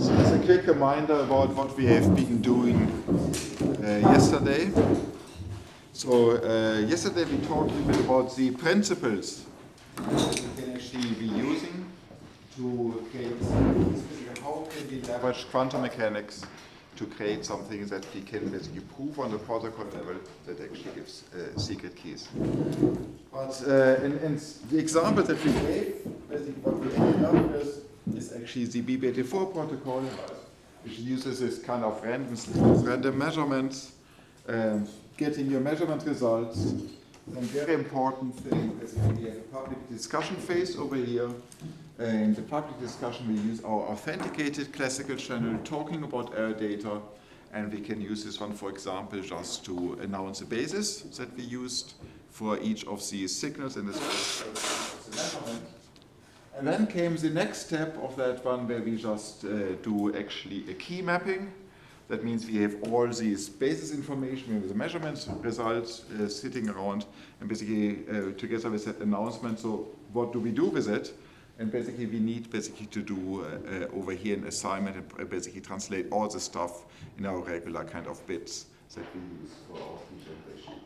As a quick reminder about what we have been doing yesterday. So yesterday we talked a little bit about the principles we can actually be using to create how can we leverage quantum mechanics to create something that we can basically prove on the protocol level that actually gives secret keys. But in the example that we gave, basically what we ended up with is actually the BBT4 protocol, which uses this kind of random measurements, getting your measurement results. And very important thing is we have a public discussion phase over here. In the public discussion, we use our authenticated classical channel talking about error data, and we can use this one, for example, just to announce a basis that we used for each of these signals in this measurement. And then came the next step of that one, where we just do actually a key mapping. That means we have all these basis information, we have the measurements results sitting around, and basically together with that announcement, so what do we do with it? And basically we need to do over here an assignment and basically translate all the stuff in our regular kind of bits that we use for our key generation.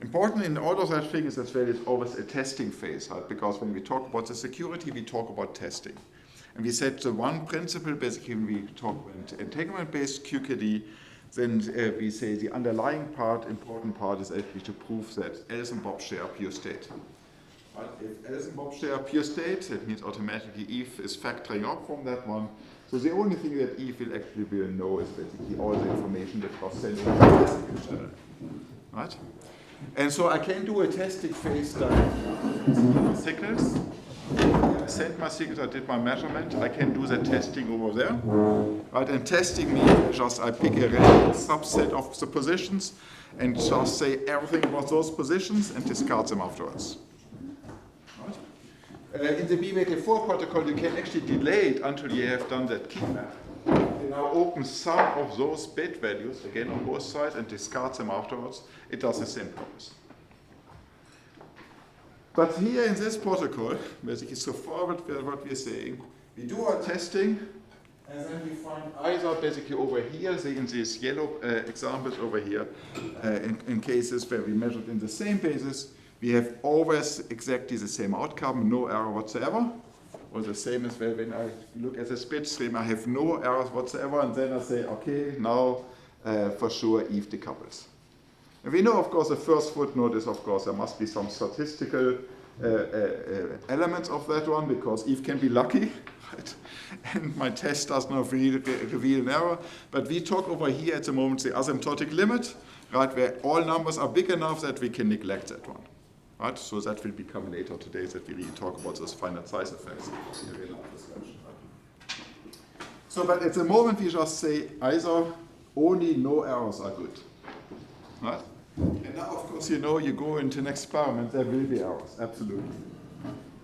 Important in all of that things as well is always a testing phase, right? Because when we talk about the security, we talk about testing. And we said the one principle, basically when we talk about entanglement-based QKD, then we say the underlying part, important part is actually to prove that Alice and Bob share pure state. Right? If Alice and Bob share pure state, that means automatically Eve is factoring up from that one. So the only thing that Eve will actually know is basically all the information that was sent to the classical channel. Right? And so I can do a testing phase directly signals. I sent my signals, I did my measurement, I can do the testing over there. Right? And testing means just I pick a random subset of the positions and just say everything about those positions and discard them afterwards. In the BBT4 protocol, you can actually delay it until you have done that key map. You now open some of those bit values, again on both sides, and discard them afterwards. It does the same purpose. But here in this protocol, basically so far what we're saying, we do our testing, and then we find either basically over here, in these yellow examples over here, in cases where we measured in the same basis, we have always exactly the same outcome, no error whatsoever. Or the same as well when I look at the bit stream, I have no errors whatsoever, and then I say, okay, now for sure Eve decouples. And we know, of course, the first footnote is, of course, there must be some statistical elements of that one, because Eve can be lucky, right? And my test does not reveal an error. But we talk over here at the moment the asymptotic limit, right, where all numbers are big enough that we can neglect that one. Right? So that will become later today that we really talk about those finite size effects in a real discussion. Right? So, but at the moment we just say either only no errors are good. Right? And now, of course, you know, you go into an experiment, there will be errors, absolutely.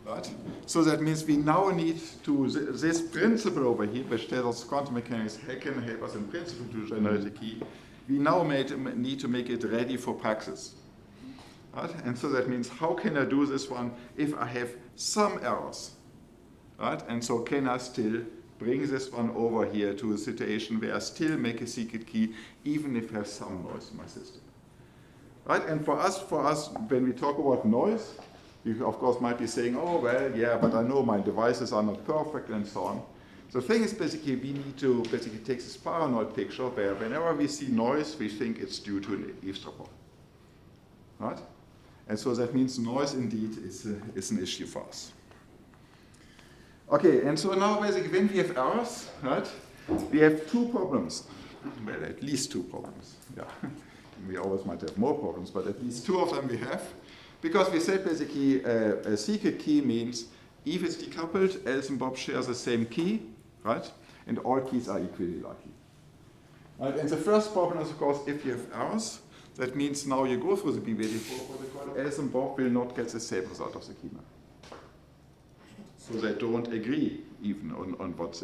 Right? So that means we now need to, this principle over here, which tells us quantum mechanics can help us in principle to generate a key, we now need to make it ready for praxis. Right? And so that means, how can I do this one if I have some errors? Right? And so can I still bring this one over here to a situation where I still make a secret key, even if I have some noise in my system? Right? And for us, when we talk about noise, you of course might be saying, oh, well, yeah, but I know my devices are not perfect and so on. So the thing is basically we need to basically take this paranoid picture where whenever we see noise, we think it's due to an eavesdropper. Right? And so that means noise indeed is an issue for us. Okay, and so now basically when we have errors, right, we have two problems. Well, at least two problems. Yeah. We always might have more problems, but at least two of them we have. Because we said basically a secret key means Eve is decoupled, Alice and Bob share the same key, right? And all keys are equally lucky. Right? And the first problem is, of course, if you have errors, that means now you go through the BBT4 protocol, Alice and Bob will not get the same result of the key map. So they don't agree even on what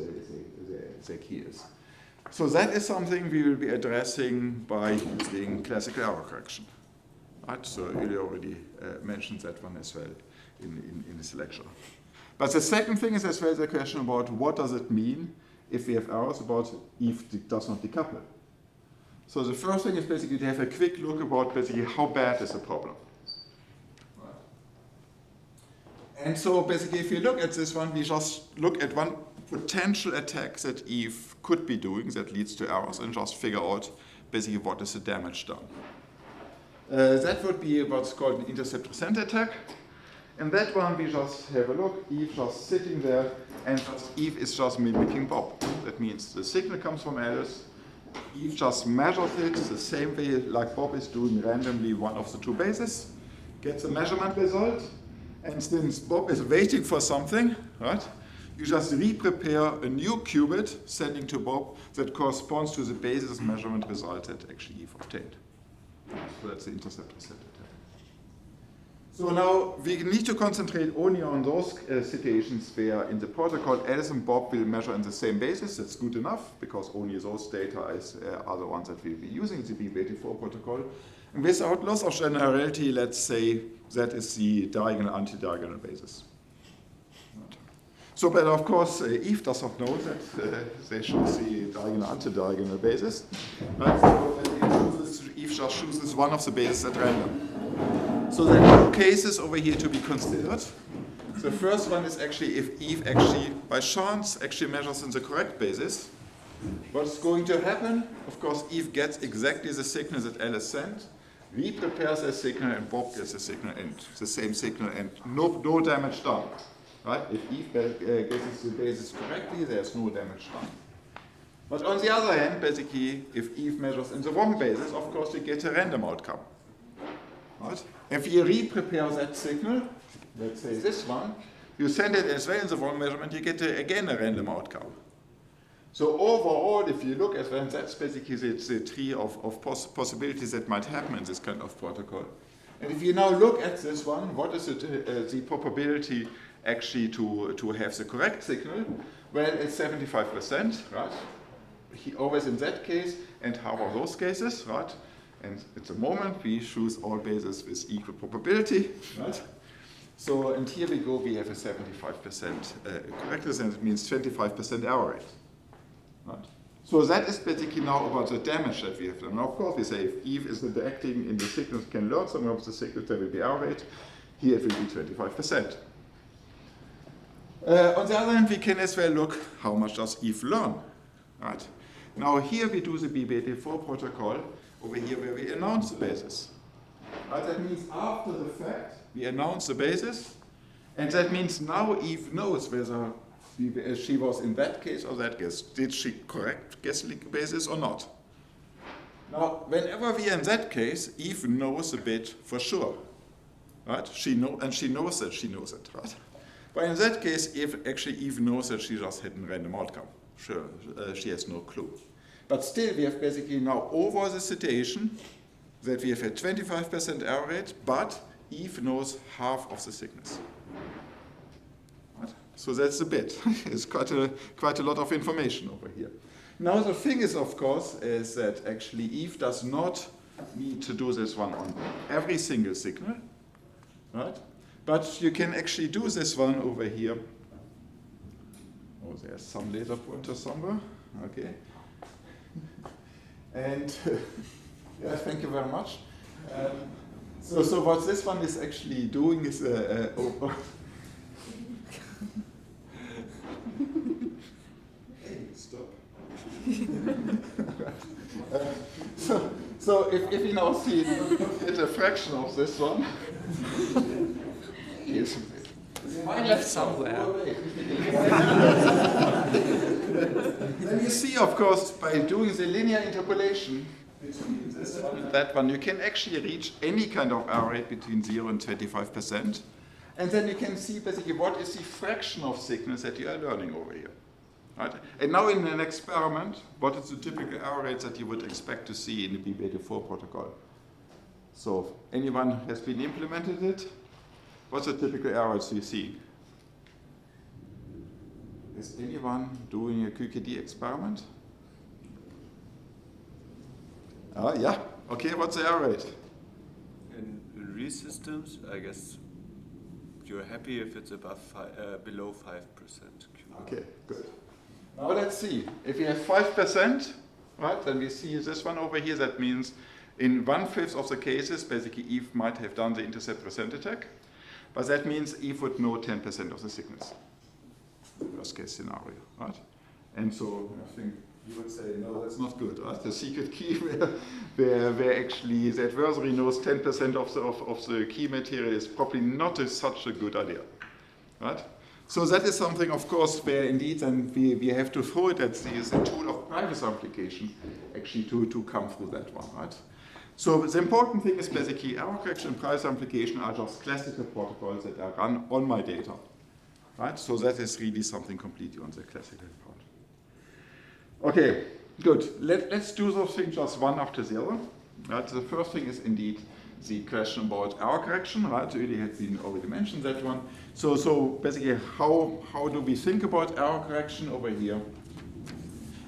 the key is. So that is something we will be addressing by using classical error correction. Right? So Ilya already mentioned that one as well in his lecture. But the second thing is as well the question about what does it mean if we have errors about Eve does not decouple. So the first thing is basically to have a quick look about basically how bad is the problem. And so basically if you look at this one, we just look at one potential attack that Eve could be doing that leads to errors and just figure out basically what is the damage done. That would be what's called an intercept-resent attack. And that one we just have a look, Eve just sitting there, and Eve is just mimicking Bob. That means the signal comes from Alice, Eve just measures it the same way like Bob is doing randomly one of the two bases, gets a measurement result, and since Bob is waiting for something, right, you just re-prepare a new qubit sending to Bob that corresponds to the basis measurement result that actually Eve obtained. So that's the intercept-resent attack. So now we need to concentrate only on those situations where in the protocol Alice and Bob will measure in the same basis. That's good enough because only those data are the ones that we'll be using in the BB84 protocol. And without loss of generality, let's say that is the diagonal anti-diagonal basis. So, but of course, Eve does not know that they choose the diagonal anti-diagonal basis. Right? So Eve just chooses one of the bases at random. So there are two cases over here to be considered. The first one is actually if Eve actually, by chance, actually measures in the correct basis. What's going to happen? Of course, Eve gets exactly the signal that Alice sent. We prepare the signal and Bob gets the signal and the same signal and no damage done. Right? If Eve gets the basis correctly, there's no damage done. But on the other hand, basically, if Eve measures in the wrong basis, of course, we get a random outcome. Right? If you re-prepare that signal, let's say this one, you send it as well in the wrong measurement, you get again a random outcome. So overall, if you look at that, that's basically the tree of possibilities that might happen in this kind of protocol. And if you now look at this one, what is the probability actually to have the correct signal? Well, it's 75%, right? Always in that case, and how are those cases, right? And at the moment, we choose all bases with equal probability, right? So, and here we go, we have a 75% correctness, and it means 25% error rate, right? So that is basically now about the damage that we have done. Now, of course, we say if Eve is interacting in the signals, can learn some of the signals, there will be error rate. Here it will be 25%. On the other hand, we can as well look how much does Eve learn, right? Now here we do the BB84 protocol, over here where we announce the basis. Right? That means after the fact, we announce the basis, and that means now Eve knows whether she was in that case or that case. Did she correct guess the basis or not? Now, whenever we are in that case, Eve knows a bit for sure. Right? She knows that she knows it, right? But in that case, if actually Eve knows that she just had a random outcome. Sure, she has no clue. But still, we have basically now over the situation that we have a 25% error rate, but Eve knows half of the signals. Right? So that's a bit. It's quite a lot of information over here. Now the thing is, of course, is that actually Eve does not need to do this one on every single signal, right? But you can actually do this one over here. Oh, there's some laser pointer somewhere. Okay. And yeah, thank you very much. So what this one is actually doing is hey, stop. So if you now see it's a fraction of this one. Yes. Mine left somewhere. Then you see, of course, by doing the linear interpolation between this one and that one, you can actually reach any kind of error rate between 0 and 25%. And then you can see basically what is the fraction of signals that you are learning over here. Right? And now in an experiment, what is the typical error rate that you would expect to see in the BB84 protocol? So anyone has been implemented it? What's the typical errors you see? Is anyone doing a QKD experiment? Yeah. Okay, what's the error rate? In real systems, I guess you're happy if it's above below 5%. Okay, good. Now let's see. If we have 5%, right, then we see this one over here. That means in 1/5 of the cases, basically Eve might have done the intercept present attack. But that means Eve would know 10% of the signals. Worst case scenario, right? And so I think you would say, no, that's not good, right? The secret key where actually the adversary knows 10% of the key material is probably not such a good idea, right? So that is something, of course, where indeed then we have to throw it at the tool of privacy application actually to come through that one, right? So the important thing is basically error correction and privacy application are just classical protocols that are run on my data, right? So that is really something completely on the classical part. Okay, good. Let's do those things just one after the other. Right? The first thing is indeed the question about error correction, right? Really had been already mentioned that one. So basically, how do we think about error correction over here?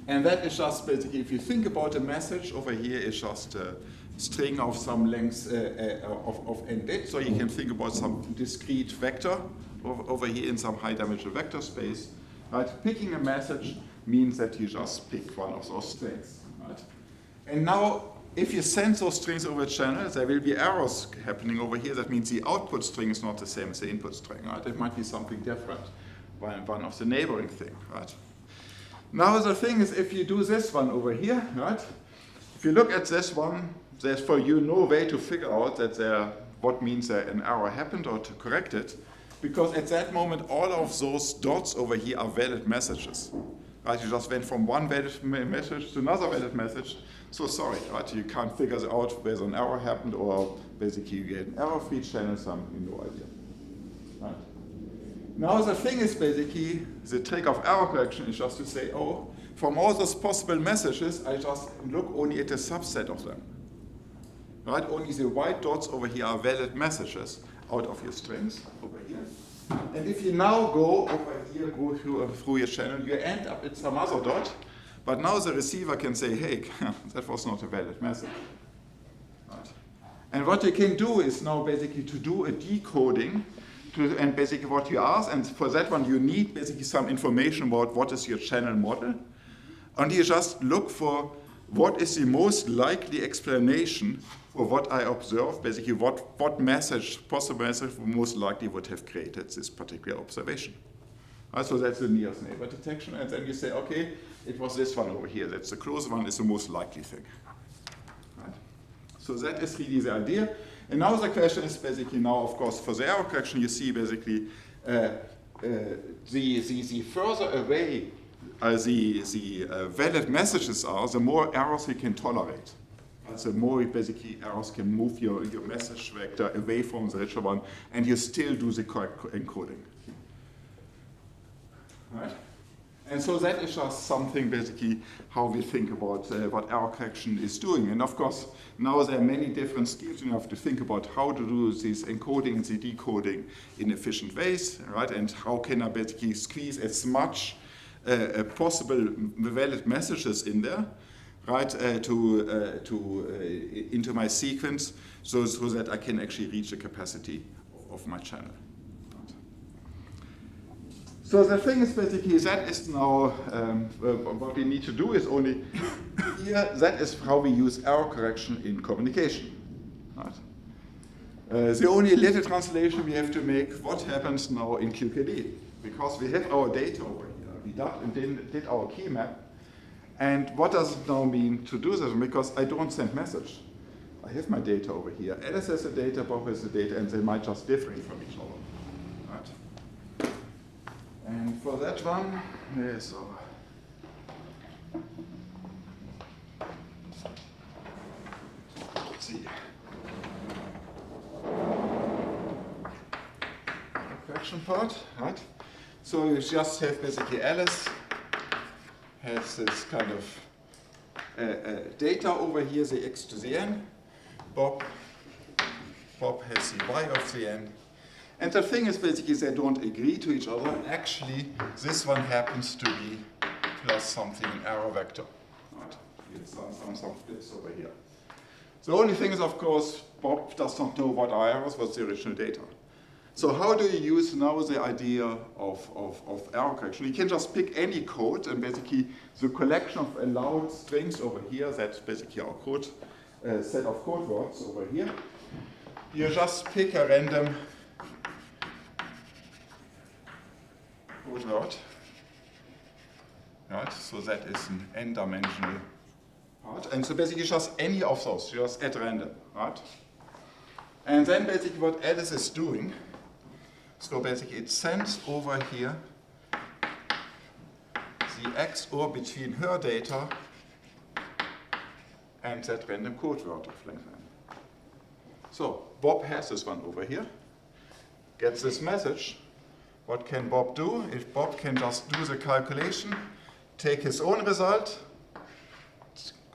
And that is just basically, if you think about a message over here, it's just a string of some length of n bits. So you can think about some discrete vector over here in some high-dimensional vector space. Right? Picking a message means that you just pick one of those strings. Right? And now, if you send those strings over a channel, there will be errors happening over here. That means the output string is not the same as the input string. Right? It might be something different, one of the neighboring thing. Right? Now the thing is, if you do this one over here, right? If you look at this one, there's for you no way to figure out that what means that an error happened or to correct it, because at that moment all of those dots over here are valid messages. Right? You just went from one valid message to another valid message. So sorry, right? You can't figure out whether an error happened or basically you get an error-free channel, something, no idea. Right? Now the thing is basically, the trick of error correction is just to say, oh, from all those possible messages, I just look only at a subset of them. Right? Only the white dots over here are valid messages out of your strings over here. And if you now go over here, go through your channel, you end up at some other dot, but now the receiver can say, hey, that was not a valid message. Right? And what you can do is now basically to do a decoding, and basically what you ask, and for that one you need basically some information about what is your channel model, and you just look for what is the most likely explanation for what I observe, basically what message, possible message most likely would have created this particular observation. Right, so that's the nearest neighbor detection, and then you say, okay, it was this one over here, that's the closest one, is the most likely thing. Right? So that is really the idea. And now the question is basically now, of course, for the error correction, you see basically the further away the valid messages are, the more errors we can tolerate. The more basically errors can move your message vector away from the richer one, and you still do the correct encoding. Right? And so that is just something basically how we think about what error correction is doing. And of course, now there are many different skills you have to think about how to do this encoding and the decoding in efficient ways, right? And how can I basically squeeze as much possible valid messages in there, right, into my sequence, so that I can actually reach the capacity of my channel. So the thing is basically that is now what we need to do is only here. That is how we use error correction in communication. Right? The only little translation we have to make: what happens now in QKD? Because we have our data over here. We did our key map. And what does it now mean to do this? Because I don't send message. I have my data over here. Alice has the data, Bob has the data, and they might just differ from each other. Right? And for that one, yes. Let's see. The correction part, right? So you just have basically Alice has this kind of data over here, the x to the n. Bob has the y of the n. And the thing is basically they don't agree to each other. Actually, this one happens to be plus something error vector. Right? Some bits over here. The only thing is, of course, Bob does not know what are errors, what's the original data. So how do you use now the idea of error correction? You can just pick any code, and basically the collection of allowed strings over here, that's basically our code, set of code words over here. You just pick a random code word. Right? So that is an n-dimensional part. And so basically just any of those, just at random. Right? And then basically what Alice is doing, so basically it sends over here the XOR between her data and that random code word of length n. So Bob has this one over here, gets this message. What can Bob do? If Bob can just do the calculation, take his own result,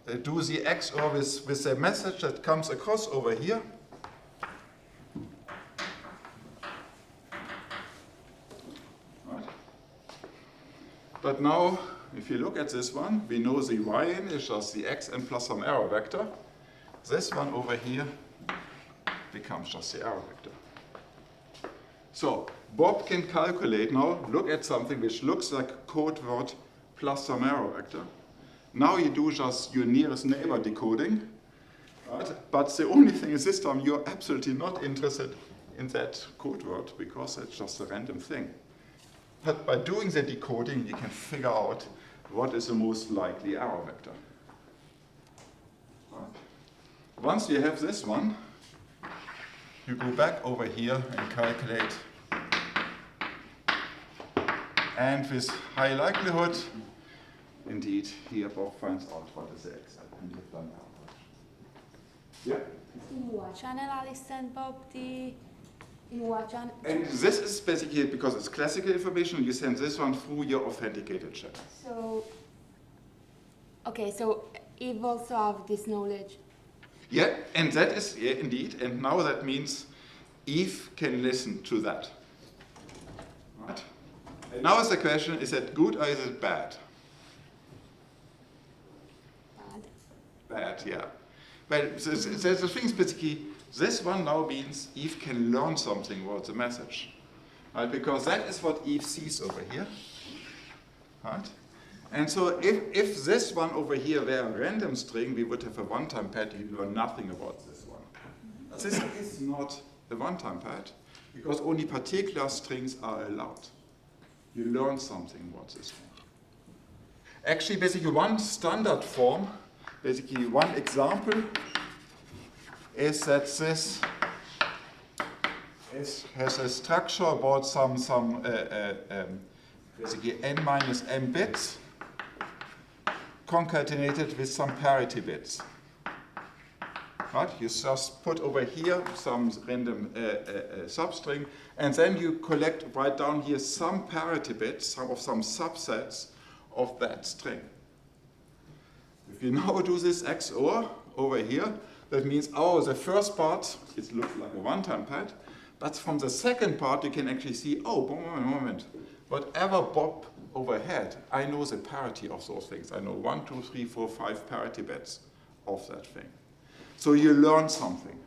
do the XOR with the message that comes across over here, but now, if you look at this one, we know the yn is just the xn plus some error vector. This one over here becomes just the error vector. So Bob can calculate now, look at something which looks like a code word plus some error vector. Now you do just your nearest neighbor decoding, right? But the only thing is this time you're absolutely not interested in that code word because it's just a random thing. But by doing the decoding, you can figure out what is the most likely error vector. Right. Once you have this one, you go back over here and calculate. And with high likelihood, indeed, here Bob finds out what is the x and you've done error. Yeah? In what channel Alice sent Bob the... In what channel? And this is basically, because it's classical information, you send this one through your authenticated channel. So, okay, so Eve also have this knowledge. Yeah, and that is, yeah, indeed, and now that means Eve can listen to that. Right? And now is the question, is that good or is it bad? Bad. Bad, yeah. But the thing is basically, this one now means Eve can learn something about the message. Right? Because that is what Eve sees over here. Right? And so if this one over here were a random string, we would have a one-time pad, you learn nothing about this one. But this is not a one-time pad, because only particular strings are allowed. You learn something about this one. Actually, basically one standard form, basically one example, is that this has a structure about some basically n minus m bits concatenated with some parity bits. Right? You just put over here some random substring, and then you write down here some parity bits, some subsets of that string. If you now do this XOR over here, that means, oh, the first part, it looks like a one-time pad, but from the second part you can actually see, oh, moment, whatever Bob overhead, I know the parity of those things. I know 1, 2, 3, 4, 5 parity bits of that thing. So you learn something.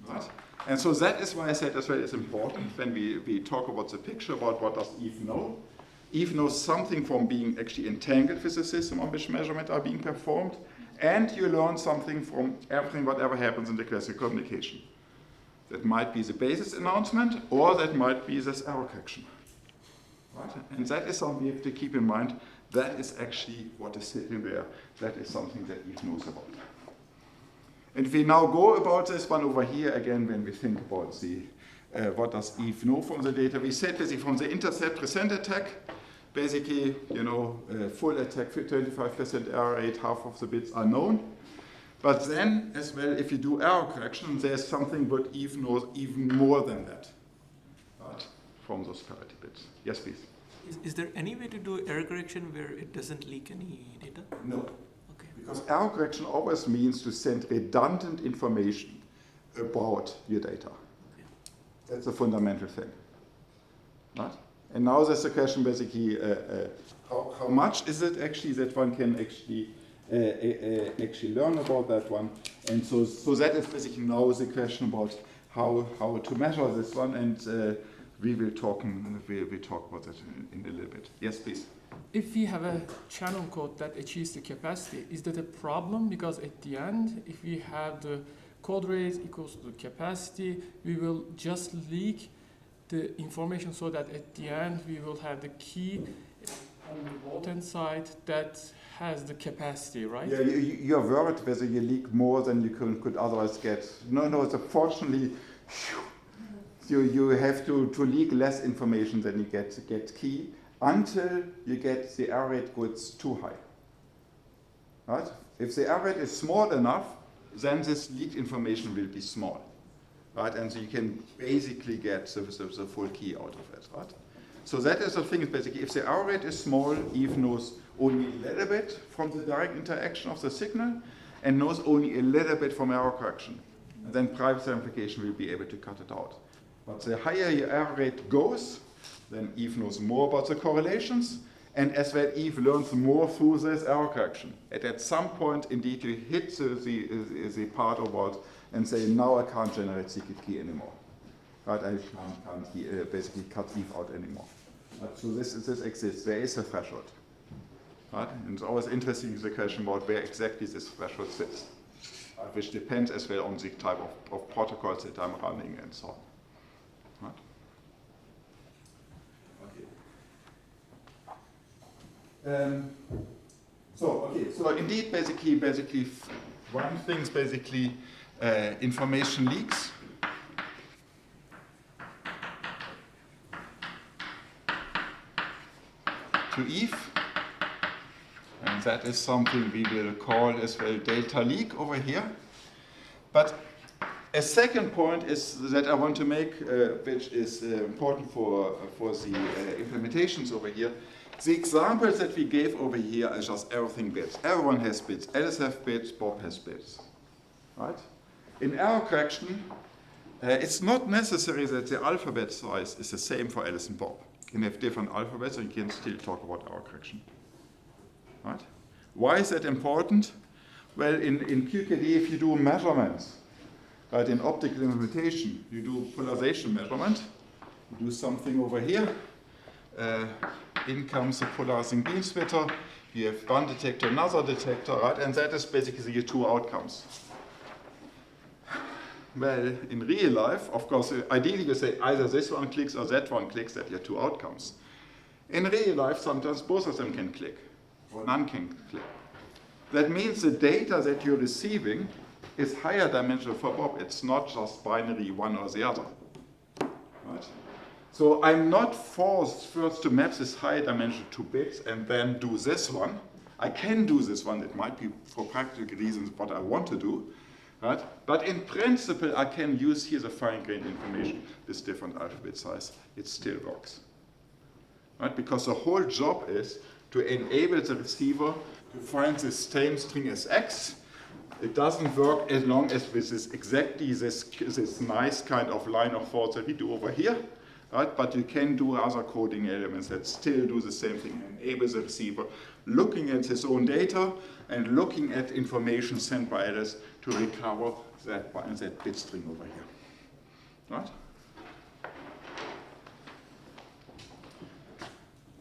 Right? And so that is why I said as well it's important when we talk about the picture about what does Eve know. Eve knows something from being actually entangled with the system on which measurements are being performed, and you learn something from everything, whatever happens in the classical communication. That might be the basis announcement, or that might be this error correction. Right? And that is something you have to keep in mind. That is actually what is sitting there. That is something that Eve knows about. And if we now go about this one over here again, when we think about the what does Eve know from the data, we said basically from the intercept present attack, basically, full attack, 25% error rate, half of the bits are known. But then, as well, if you do error correction, there's something what Eve knows even more than that, right, from those parity bits. Yes, please. Is there any way to do error correction where it doesn't leak any data? No. Okay. Because error correction always means to send redundant information about your data. Okay. That's a fundamental thing. Right? And now there's the question basically, how much is it actually that one can actually learn about that one? And so that is basically now the question about how to measure this one, and we will talk about that in a little bit. Yes, please. If we have a channel code that achieves the capacity, is that a problem? Because at the end, if we have the code rate equals to the capacity, we will just leak the information so that at the end we will have the key on the left-hand side that has the capacity, right? Yeah, you're worried whether you leak more than you could otherwise get. No, so fortunately, you have to leak less information than you get key until you get the error rate goes too high. Right? If the error rate is small enough, then this leaked information will be small. Right? And so you can basically get the full key out of it. Right? So that is the thing, basically, if the error rate is small, Eve knows only a little bit from the direct interaction of the signal and knows only a little bit from error correction. And then privacy amplification will be able to cut it out. But the higher your error rate goes, then Eve knows more about the correlations, and as well Eve learns more through this error correction. And at some point, indeed, you hit the part about and say, now I can't generate secret key anymore. Right? I can't basically cut Eve out anymore. Right? So this exists. There is a threshold. Right? And it's always interesting the question about where exactly this threshold sits, which depends as well on the type of protocols that I'm running and so on. Right? So indeed, basically, one thing is basically information leaks. To Eve, and that is something we will call as well delta leak over here. But a second point is that I want to make, which is important for the implementations over here. The examples that we gave over here are just everything bits. Everyone has bits. Alice has bits, Bob has bits. Right? In error correction, it's not necessary that the alphabet size is the same for Alice and Bob. You can have different alphabets and you can still talk about error correction. Right? Why is that important? Well, in QKD, if you do measurements, right, in optical implementation, you do polarization measurement. You do something over here. In comes the polarizing beam splitter. You have one detector, another detector, right? And that is basically your two outcomes. Well, in real life, of course, ideally you say either this one clicks or that one clicks, that are your two outcomes. In real life, sometimes both of them can click, or none can click. That means the data that you're receiving is higher dimensional for Bob. It's not just binary one or the other. Right? So I'm not forced first to map this high dimension to bits and then do this one. I can do this one. It might be for practical reasons what I want to do. Right? But in principle, I can use here the fine-grained information with different alphabet size. It still works. Right? Because the whole job is to enable the receiver to find the same string as X. It doesn't work as long as with this nice kind of line of thought that we do over here. Right? But you can do other coding elements that still do the same thing, enable the receiver looking at his own data and looking at information sent by Alice to recover that bit string over here. Right?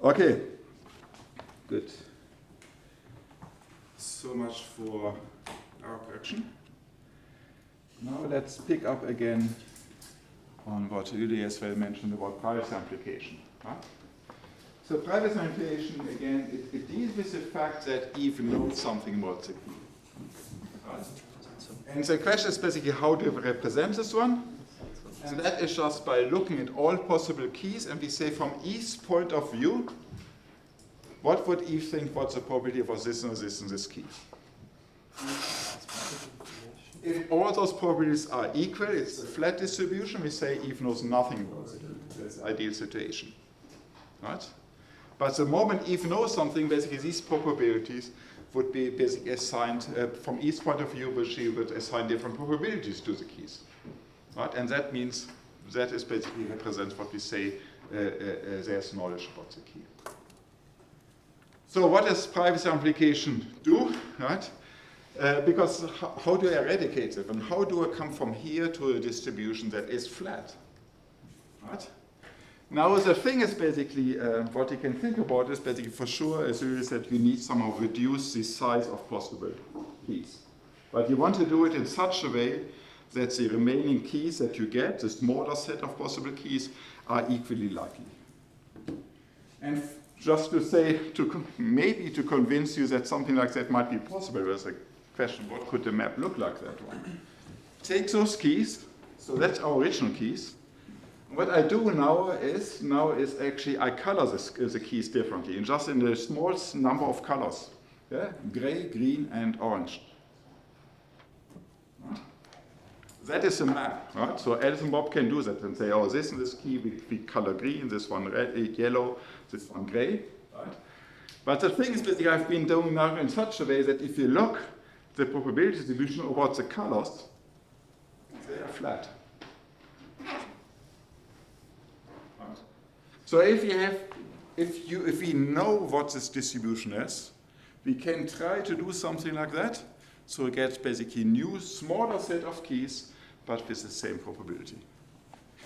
Okay, good. So much for our correction. Now let's pick up again on what Uli as well mentioned about privacy amplification. Right? So privacy amplification, again, it deals with the fact that Eve knows something about the key. Right? And the question is basically how do we represent this one? And that is just by looking at all possible keys, and we say from Eve's point of view, what would Eve think what's the probability for this and this and this key? If all those probabilities are equal, it's a flat distribution, we say Eve knows nothing about it. That's the ideal situation. Right? But the moment Eve knows something, basically these probabilities would be basically assigned, from Eve's point of view, she would assign different probabilities to the keys. Right? And that means, that is basically represents what we say, there's knowledge about the key. So what does privacy amplification do? Right? Because how do I eradicate it? And how do I come from here to a distribution that is flat? Right? Now the thing is basically, what you can think about is basically for sure is that you need somehow reduce the size of possible keys. But you want to do it in such a way that the remaining keys that you get, the smaller set of possible keys, are equally likely. And just to say, maybe to convince you that something like that might be possible, there's a question, what could the map look like that one? Take those keys, so that's our original keys. What I do now is actually I color the keys differently, and just in the smallest number of colors. Yeah? Gray, green, and orange. Right? That is a map, right? So Alice and Bob can do that and say, oh, this and this key we color green, this one red, yellow, this one gray. Right? But the thing is that I've been doing now in such a way that if you look the probability distribution about the colors, they are flat. So if we know what this distribution is, we can try to do something like that. So we get basically new, smaller set of keys, but with the same probability.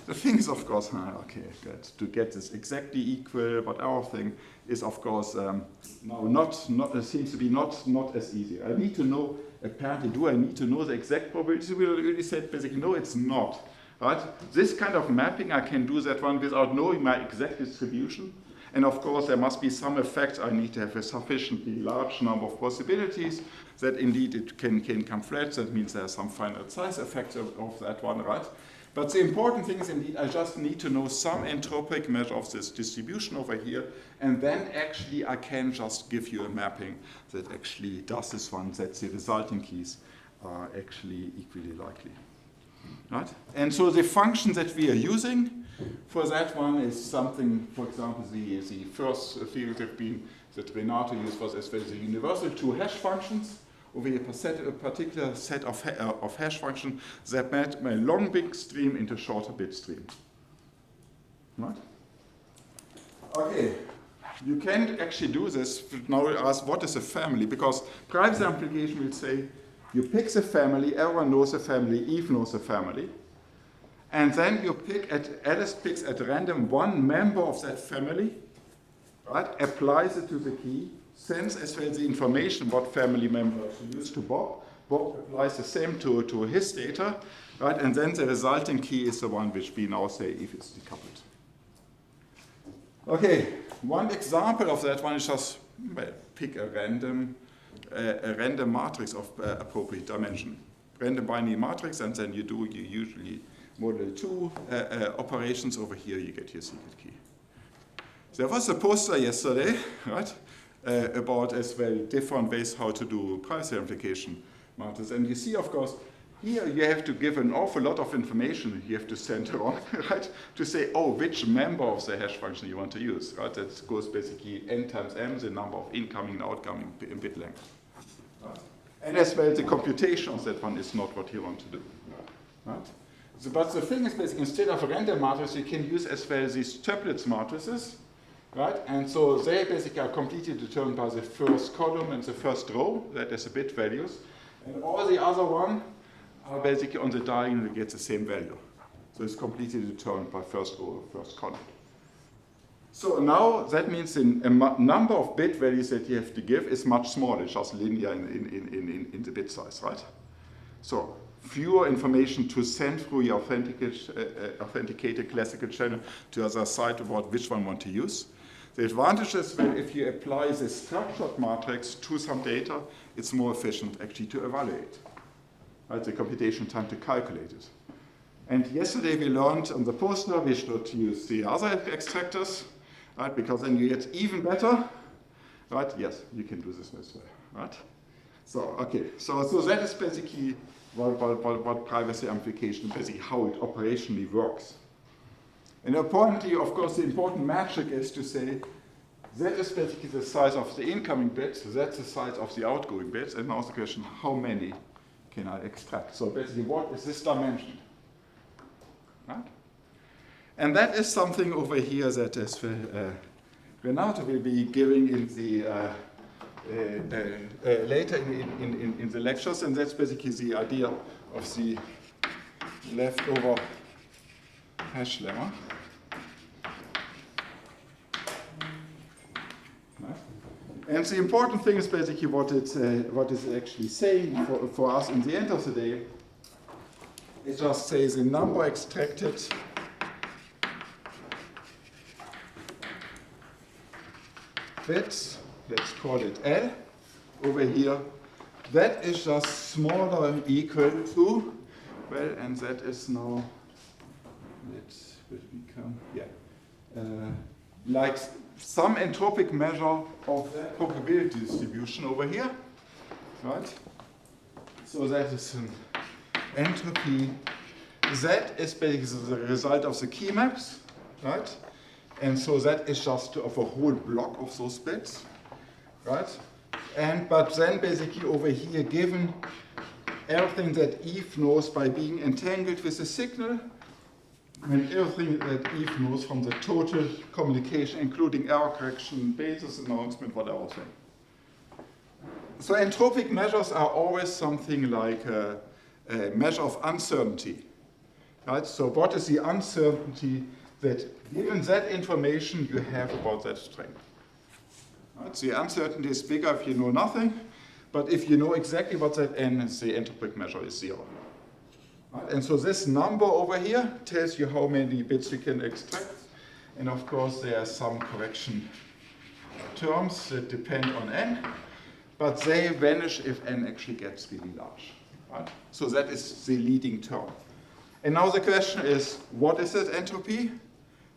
The thing is, of course, okay, good. To get this exactly equal, but our thing is, of course, now seems to be not as easy. I need to know, apparently, do I need to know the exact probability? We already said basically, no, it's not. Right? This kind of mapping, I can do that one without knowing my exact distribution. And of course, there must be some effect. I need to have a sufficiently large number of possibilities that indeed it can come flat. That means there's some finite size effect of that one, right? But the important thing is indeed, I just need to know some entropic measure of this distribution over here. And then actually, I can just give you a mapping that actually does this one, that the resulting keys are actually equally likely. Right? And so the function that we are using for that one is something, for example, the first theory that Renato used was as well the universal two hash functions, over here a particular set of hash functions that map a long bit stream into shorter bit stream. Right? Okay, you can actually do this. Now ask what is a family, because privacy implication will say, you pick the family, everyone knows the family, Eve knows the family. And then you pick, Alice picks at random one member of that family, right? Applies it to the key, sends as well the information what family member to use to Bob. Bob applies the same to his data, right? And then the resulting key is the one which we now say if it's decoupled. Okay, one example of that one is just, well, pick a random matrix of appropriate dimension. Random binary matrix, and then you usually model 2 operations over here, you get your secret key. There was a poster yesterday, right, about as well different ways how to do privacy implication matrices. And you see, of course, here you have to give an awful lot of information you have to send around, right, to say, oh, which member of the hash function you want to use, right? That goes basically n times m, the number of incoming and outgoing bit length. Right? And as well, the computation of that one is not what you want to do. Right? So, but the thing is basically, instead of a random matrix, you can use as well these tuplets matrices, right? And so they basically are completely determined by the first column and the first row, that is the bit values. And all the other one are basically on the diagonal get the same value. So it's completely determined by first row or first column. So now that means the number of bit values that you have to give is much smaller, it's just linear in the bit size, right? So fewer information to send through your authenticated classical channel to the other side about which one you want to use. The advantage is that if you apply this structured matrix to some data, it's more efficient actually to evaluate. Right, the computation time to calculate it. And yesterday we learned on the poster we should use the other extractors, right? Because then you get even better, right? Yes, you can do this as well, right? So okay, so that is basically what privacy implication, basically how it operationally works. And importantly, of course, the important metric is to say that is basically the size of the incoming bits, that's the size of the outgoing bits, and now the question, how many can I extract? So basically, what is this dimension? Right? And that is something over here that is Renato will be giving in later in the lectures, and that's basically the idea of the leftover hash lemma. And the important thing is basically what it's actually saying for us in the end of the day. It just says the number extracted bits, let's call it L, over here, that is just smaller or equal to, well, and that is now, let's become, like some entropic measure of that probability distribution over here, right? So that is an entropy. That is basically the result of the key maps, right? And so that is just of a whole block of those bits, right? But then basically over here, given everything that Eve knows by being entangled with the signal, and everything that Eve knows from the total communication, including error correction, basis announcement, whatever thing. So entropic measures are always something like a measure of uncertainty, right? So what is the uncertainty that, given that information, you have about that string? Right? The uncertainty is bigger if you know nothing, but if you know exactly what that n is, the entropic measure is 0. Right? And so this number over here tells you how many bits you can extract. And of course, there are some correction terms that depend on n, but they vanish if n actually gets really large. Right? So that is the leading term. And now the question is, what is that entropy?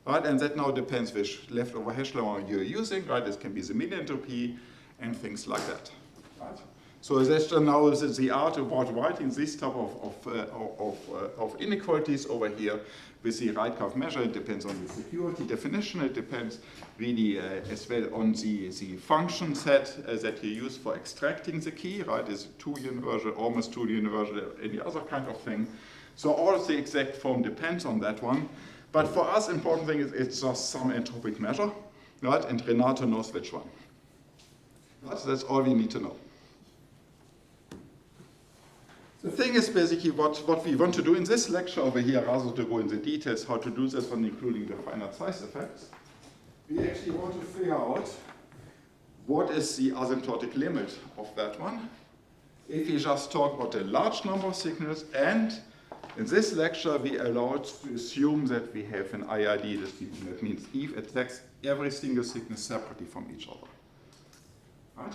Right? And that now depends which leftover hash lemma you're using. Right? This can be the mean entropy and things like that. Right? So that's now the art about writing this type of inequalities over here with the right curve measure. It depends on the security definition. It depends really as well on the function set that you use for extracting the key. Right? Is it 2 universal, almost 2 universal, any other kind of thing. So all of the exact form depends on that one. But for us, important thing is it's just some entropic measure, right? And Renato knows which one. Right? So that's all we need to know. The thing is basically what we want to do in this lecture over here, rather to go in the details how to do this one, including the finite size effects, we actually want to figure out what is the asymptotic limit of that one. If we just talk about a large number of signals, and in this lecture we are allowed to assume that we have an IID distribution. That means Eve attacks every single signal separately from each other. Right?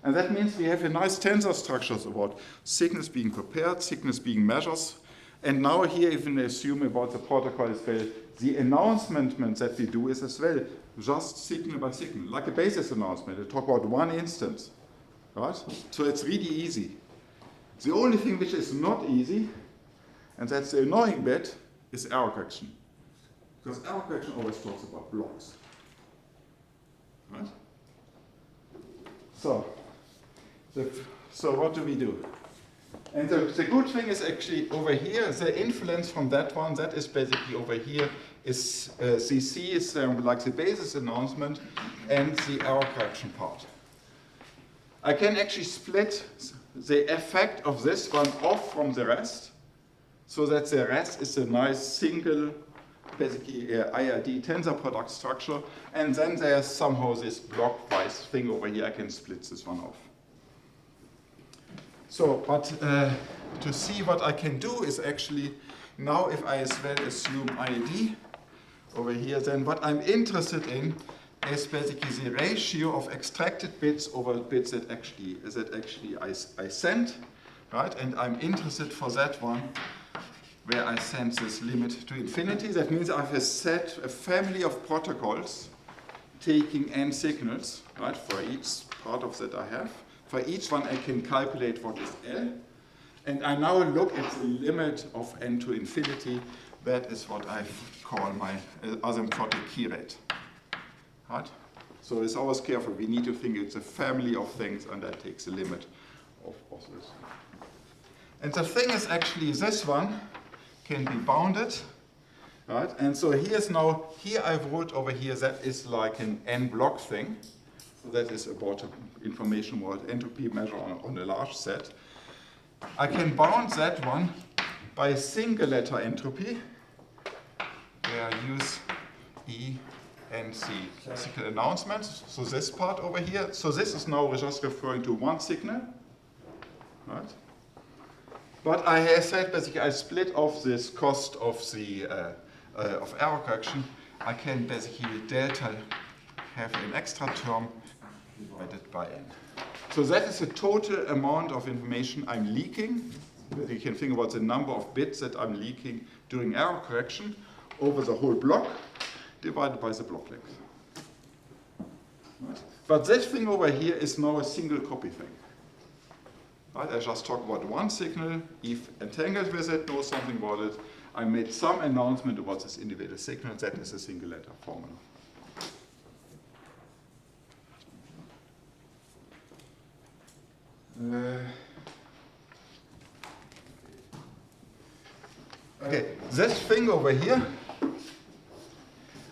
And that means we have a nice tensor structures about signals being prepared, signals being measures. And now here even assume about the protocol as well, the announcement that we do is as well just signal by signal, like a basis announcement. We talk about one instance, right? So it's really easy. The only thing which is not easy, and that's the annoying bit, is error correction. Because error correction always talks about blocks, right? So what do we do? And the good thing is actually over here, the influence from that one, that is basically over here, is CC is like the basis announcement and the error correction part. I can actually split the effect of this one off from the rest, so that the rest is a nice single, basically IID tensor product structure, and then there's somehow this block-wise thing over here, I can split this one off. So, but to see what I can do is actually, now if I as well assume IID over here, then what I'm interested in is basically the ratio of extracted bits over bits that actually I send, right? And I'm interested for that one where I send this limit to infinity. That means I have a family of protocols taking n signals, right, for each part of that I have. For each one I can calculate what is L. And I now look at the limit of n to infinity. That is what I call my asymptotic key rate. Right? So it's always careful. We need to think it's a family of things, and that takes the limit of this. And the thing is actually this one can be bounded. Right? And so here's now, here I wrote over here, that is like an n block thing. So that is about information about entropy measure on a large set. I can bound that one by a single letter entropy, where I use E and C classical announcements. So this part over here, so this is now just referring to one signal, right? But I have said basically I split off this cost of the of error correction. I can basically delta have an extra term divided by n. So that is the total amount of information I'm leaking. You can think about the number of bits that I'm leaking during error correction over the whole block divided by the block length. Right? But this thing over here is now a single copy thing. Right? I just talk about one signal. If entangled with it, know something about it. I made some announcement about this individual signal. That is a single letter formula. Okay, this thing over here,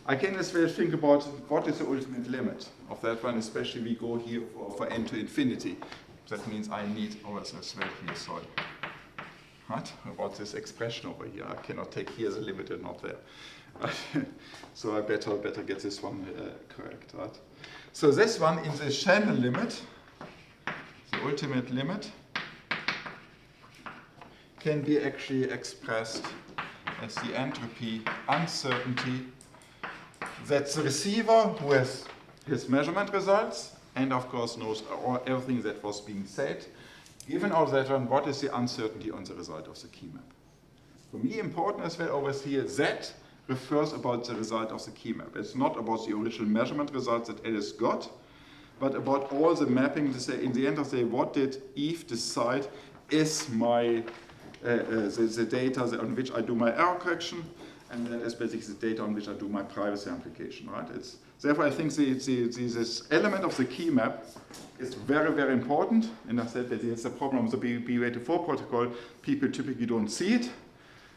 I can as well think about what is the ultimate limit of that one, especially we go here for n to infinity. That means I need always as well here, sorry. Right? About this expression over here. I cannot take here the limit and not there. So I better get this one correct, right? So this one in the channel limit, the ultimate limit, can be actually expressed as the entropy uncertainty that the receiver who has his measurement results and of course knows everything that was being said, given all that one, what is the uncertainty on the result of the key map? For me important as well always here, Z refers about the result of the key map. It's not about the original measurement results that Alice got, but about all the mapping to say in the end of the day, what did Eve decide is my the data on which I do my error correction, and that is basically the data on which I do my privacy amplification, right? Therefore, I think this element of the key map is very, very important, and I said that it's a problem of the B84 protocol. People typically don't see it,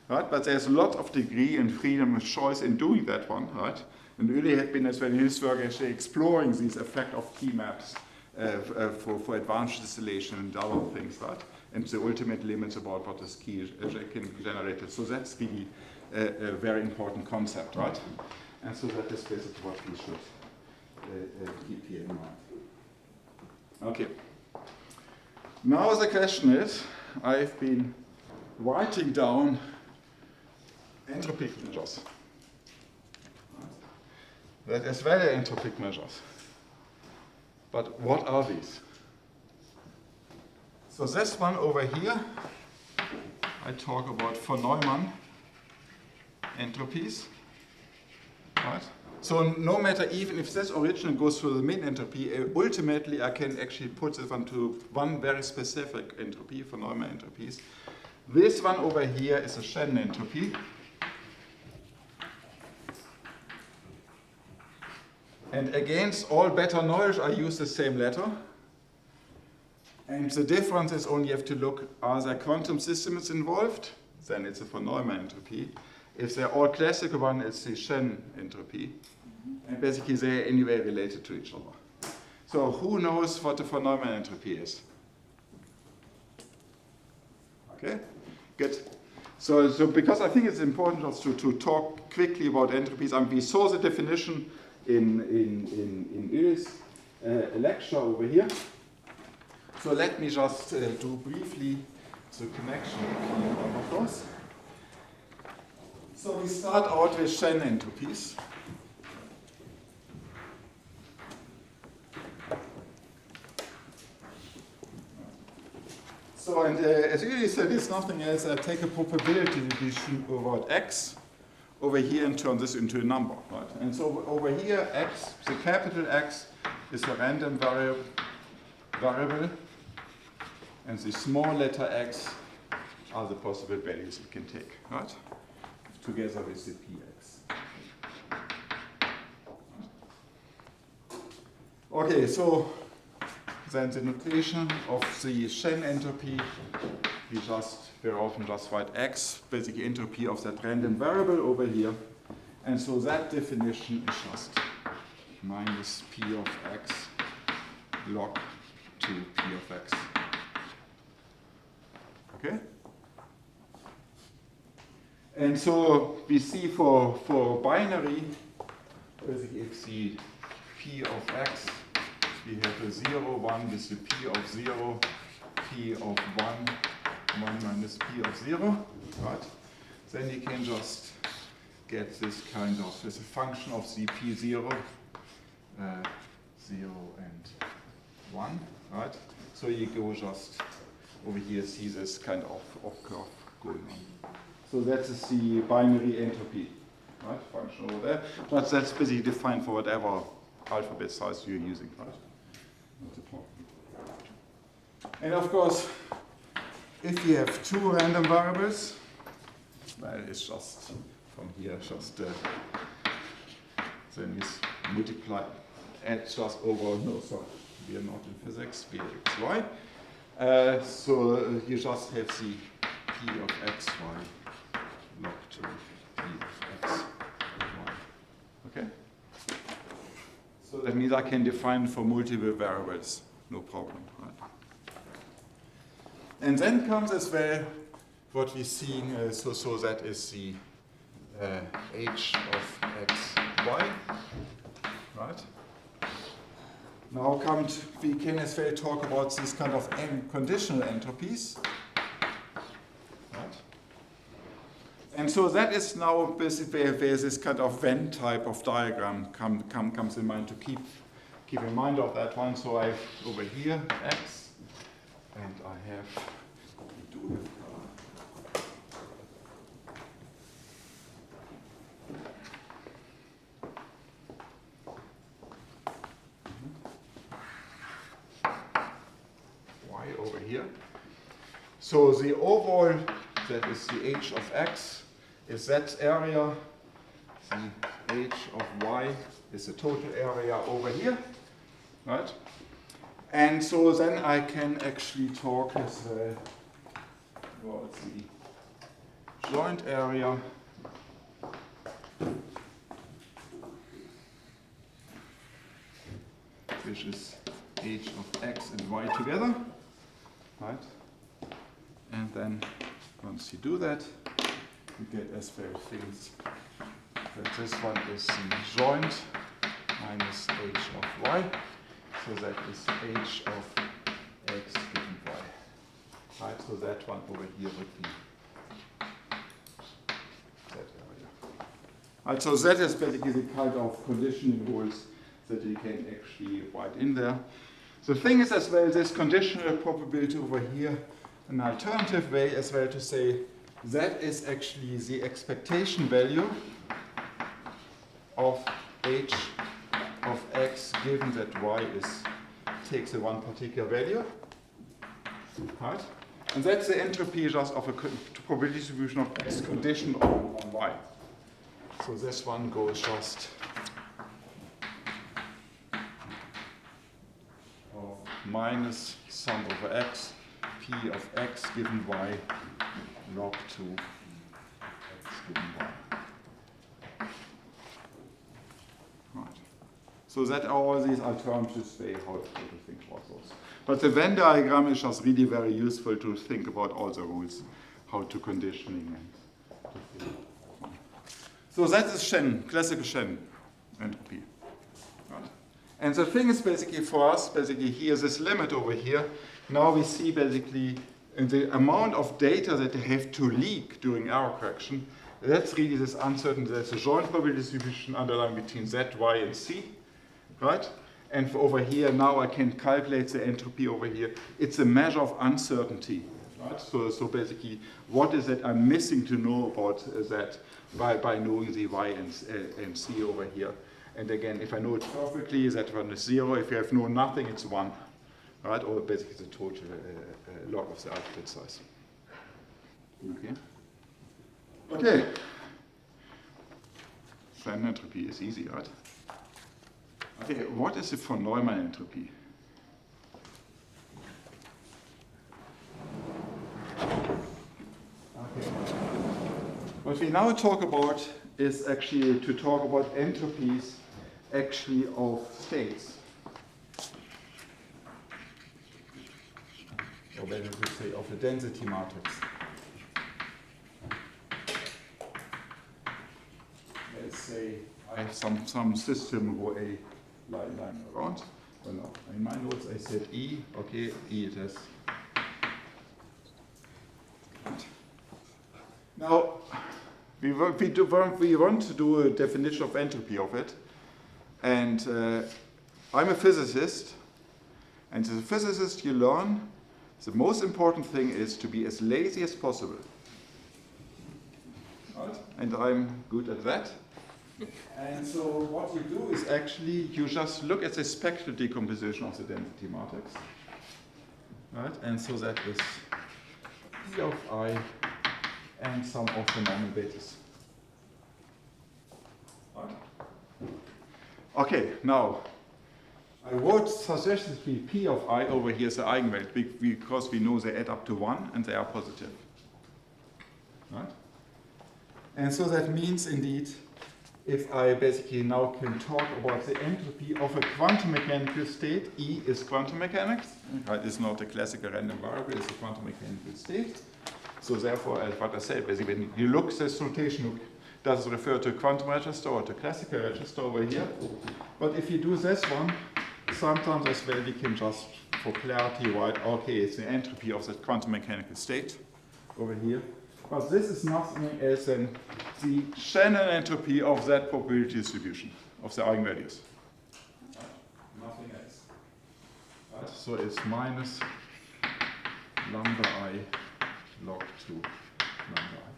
right? But there's a lot of degree and freedom of choice in doing that one, right? And Uli had been as well in his work actually exploring this effect of key maps for advanced distillation and other things, right? And the ultimate limits about what is key can be generated. So that's really a very important concept, right? And so that is basically what we should keep here in mind. Okay. Now the question is, I've been writing down entropic measures. That is very entropic measures. But what are these? So this one over here, I talk about von Neumann entropies. Right? So no matter even if this original goes through the min entropy, ultimately I can actually put this one to one very specific entropy, von Neumann entropies. This one over here is a Shannon entropy. And against all better knowledge, I use the same letter. And the difference is only you have to look, are there quantum systems involved? Then it's a von Neumann entropy. If they're all classical one, it's the Shannon entropy. And basically they're anyway related to each other. So who knows what the von Neumann entropy is? Okay, good. So because I think it's important just to talk quickly about entropies. We saw the definition in Uli's lecture over here. So let me just do briefly the connection between all of those. So we start out with Shannon entropies. So, and as Uli said, it's nothing else. I take a probability distribution about x over here and turn this into a number, right? And so over here, x, the capital X, is a random variable, and the small letter x are the possible values it can take, right? Together with the px. Okay, so then the notation of the Shannon entropy, we just very often just write x, basically entropy of that random variable over here. And so that definition is just minus p of x log 2 p of x. Okay? And so we see for binary, basically if the p of x, we have a 0, 1 with the p of 0, p of 1, 1 minus p of 0, right? Then you can just get this kind of, as a function of the p0, 0 and 1, right? So you go just over here, see this kind of curve going on. So that is the binary entropy, right? Function over there. But that's basically defined for whatever alphabet size you're using, right? Not a problem. And of course, if you have two random variables, well, it's just from here, just then you multiply, add just over, no, sorry, we are not in physics, we are xy. So you just have the p of xy log 2 p of x y. Okay? So that means I can define for multiple variables, no problem, right? And then comes as well what we're seeing, so that is the h of x, y, right? Now we can as well talk about these kind of conditional entropies, right? And so that is now basically where this kind of Venn type of diagram comes in mind to keep in mind of that one. So I have over here x, and I have y over here. So the overall, that is the h of x, is that area. The h of y is the total area over here, right? And so then I can actually talk as about the joint area which is h of x and y together, right? And then once you do that, you get as well things that this one is the joint minus h of y. So that is h of x given y. Right, so that one over here would be that area. Right, so that is basically the kind of conditioning rules that you can actually write in there. The thing is as well, this conditional probability over here, an alternative way as well to say that is actually the expectation value of h of x given that y takes a one particular value, right? And that's the entropy just of a probability distribution of x conditioned on y. So this one goes just of minus sum over x, p of x given y log 2 x given y. So that are all these alternatives way how to think about those. But the Venn diagram is just really very useful to think about all the rules, how to conditioning and to think. So that is Shannon, classical Shannon entropy. Right. And the thing is basically for us, basically here this limit over here. Now we see basically the amount of data that they have to leak during error correction. That's really this uncertainty. There's a joint probability distribution underlying between z, y, and c. Right? And for over here, now I can calculate the entropy over here. It's a measure of uncertainty. Right? So basically, what is it I'm missing to know about that by knowing the y and c over here. And again, if I know it perfectly, that one is 0. If you have known nothing, it's 1. Right? Or basically the total log of the alphabet size. Okay. Okay. Shannon entropy is easy, right? Okay, what is the von Neumann entropy? Okay. What we now talk about is actually to talk about entropies actually of states. then we say of a density matrix. Let's say I have some system who a lying around. Well, no, in my notes I said E. Okay, E it is. Now, we want to do a definition of entropy of it. And I'm a physicist. And as a physicist, you learn the most important thing is to be as lazy as possible. Right? And I'm good at that. And so what you do is actually you just look at the spectral decomposition of the density matrix. Right? And so that is P of I and some of the normal betas. Right? Okay, now I would suggest it be P of I over here is the eigenvalue because we know they add up to 1 and they are positive. Right? And so that means indeed if I basically now can talk about the entropy of a quantum mechanical state, E is quantum mechanics. Right? It's not a classical random variable, it's a quantum mechanical state. So therefore, as what I said, basically when you look this rotation look, does it refer to a quantum register or to classical register over here? But if you do this one, sometimes as well we can just, for clarity, write, okay, it's the entropy of that quantum mechanical state over here. But this is nothing else than the Shannon entropy of that probability distribution of the eigenvalues. Right? Nothing else. Right? So it's minus lambda I log 2 lambda I.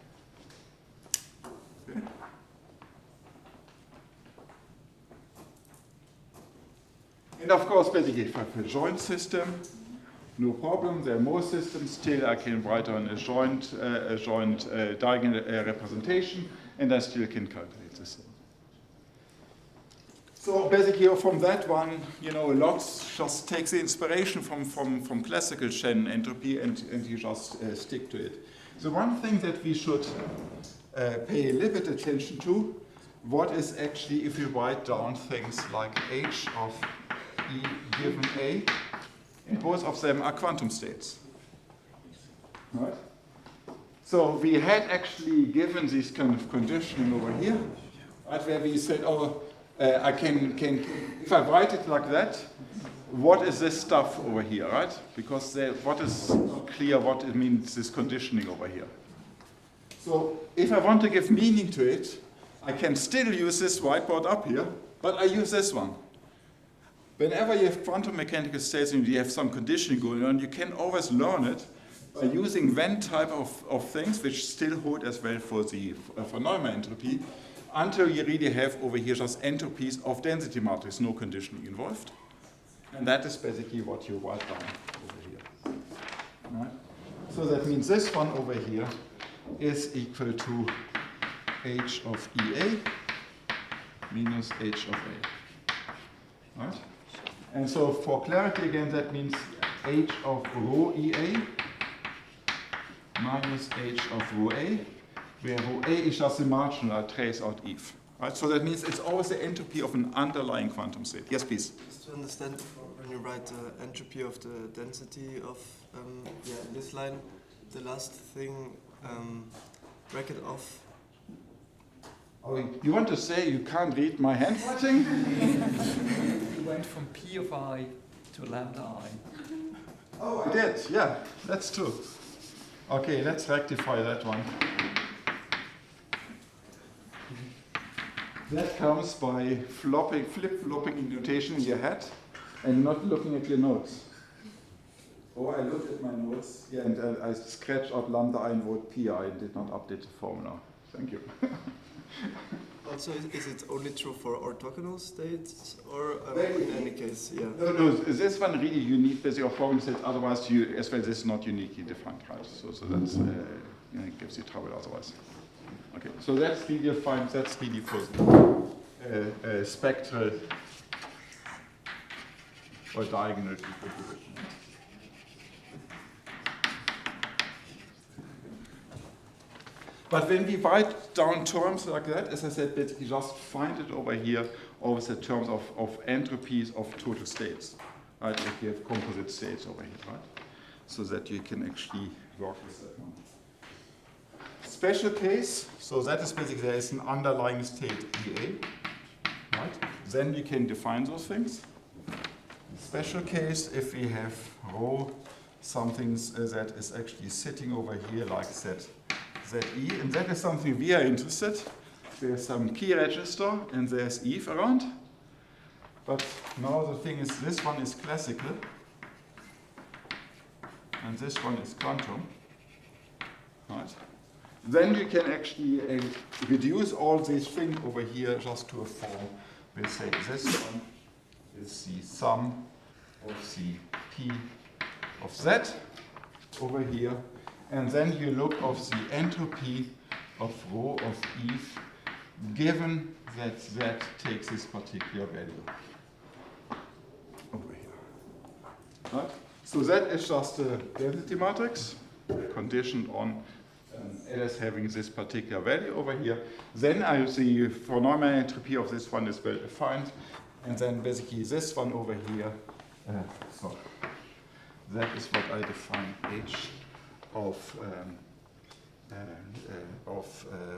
Okay. And of course, basically, if I have a joint system, no problem. There are more systems. Still, I can write on a joint diagonal representation, and I still can calculate this. So basically, from that one, lots just takes the inspiration from classical Shannon entropy, and you just stick to it. So one thing that we should pay a little bit attention to, what is actually if you write down things like H of E given A, and both of them are quantum states. Right? So we had actually given this kind of conditioning over here, right, where we said, I can if I write it like that, what is this stuff over here, right? Because what is not clear what it means, this conditioning over here. So if I want to give meaning to it, I can still use this whiteboard up here, but I use this one. Whenever you have quantum mechanical states and you have some conditioning going on, you can always learn it by using Venn type of things, which still hold as well for Neumann entropy, until you really have over here just entropies of density matrix, no conditioning involved. And that is basically what you write down over here. Right? So that means this one over here is equal to H of EA minus H of A. Right? And so for clarity again, that means H of rho EA minus H of rho A, where rho A is just the marginal I trace out Eve. Right? So that means it's always the entropy of an underlying quantum state. Yes, please. Just to understand, when you write the entropy of the density of this line, the last thing, bracket off. Oh, you want to say you can't read my handwriting? You went from P of I to lambda I. Oh, I did. Yeah, that's true. Okay, let's rectify that one. That comes by flip-flopping in notation in your head and not looking at your notes. Oh, I looked at my notes, yeah, and I scratched out lambda I and wrote pi and did not update the formula. Thank you. Also, is it only true for orthogonal states, or in any case, yeah? No, this one really you need basically orthogonal states, otherwise you, as well, this is not uniquely defined, right? So that's, it gives you trouble otherwise. Okay, so that's really fine, that's really for spectral or diagonal decomposition. But when we write down terms like that, as I said, basically just find it over here, always the terms of entropies of total states, right? If you have composite states over here, right? so that you can actually work with that one. Special case, so that is basically there is an underlying state EA, right? Then you can define those things. Special case, if we have rho something that is actually sitting over here like ZE, and that is something we are interested. There's some key register and there's Eve around. But now the thing is, this one is classical and this one is quantum, right? Then you can actually reduce all these things over here just to a form. We'll say this one is the sum of the P of Z over here. And then you look of the entropy of rho of Eve given that Z takes this particular value over here. Right? So that is just a density matrix conditioned on Ls having this particular value over here. Then I see for normal entropy of this one is well defined. And then basically this one over here, so that is what I define H of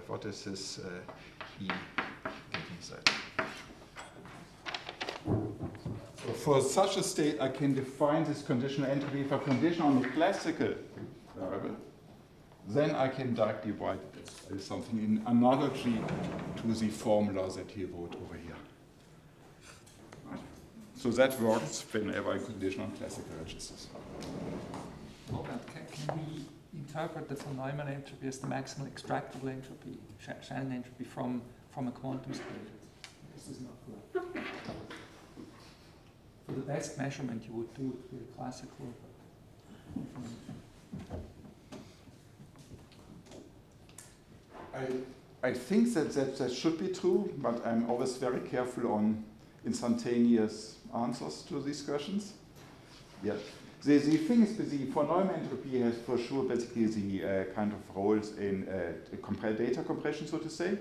what is this E getting Z. So for such a state, I can define this conditional entropy. If I condition on the classical variable, then I can directly write this as something in analogy to the formula that he wrote over here. Right. So that works whenever I condition on classical registers. Can we interpret the von Neumann entropy as the maximal extractable entropy, Shannon entropy from a quantum state? This is not correct. For the best measurement, you would do it with a classical. I think that should be true, but I'm always very careful on instantaneous answers to these questions. Yeah. The thing is, the von Neumann entropy has for sure basically the kind of roles in data compression, so to say.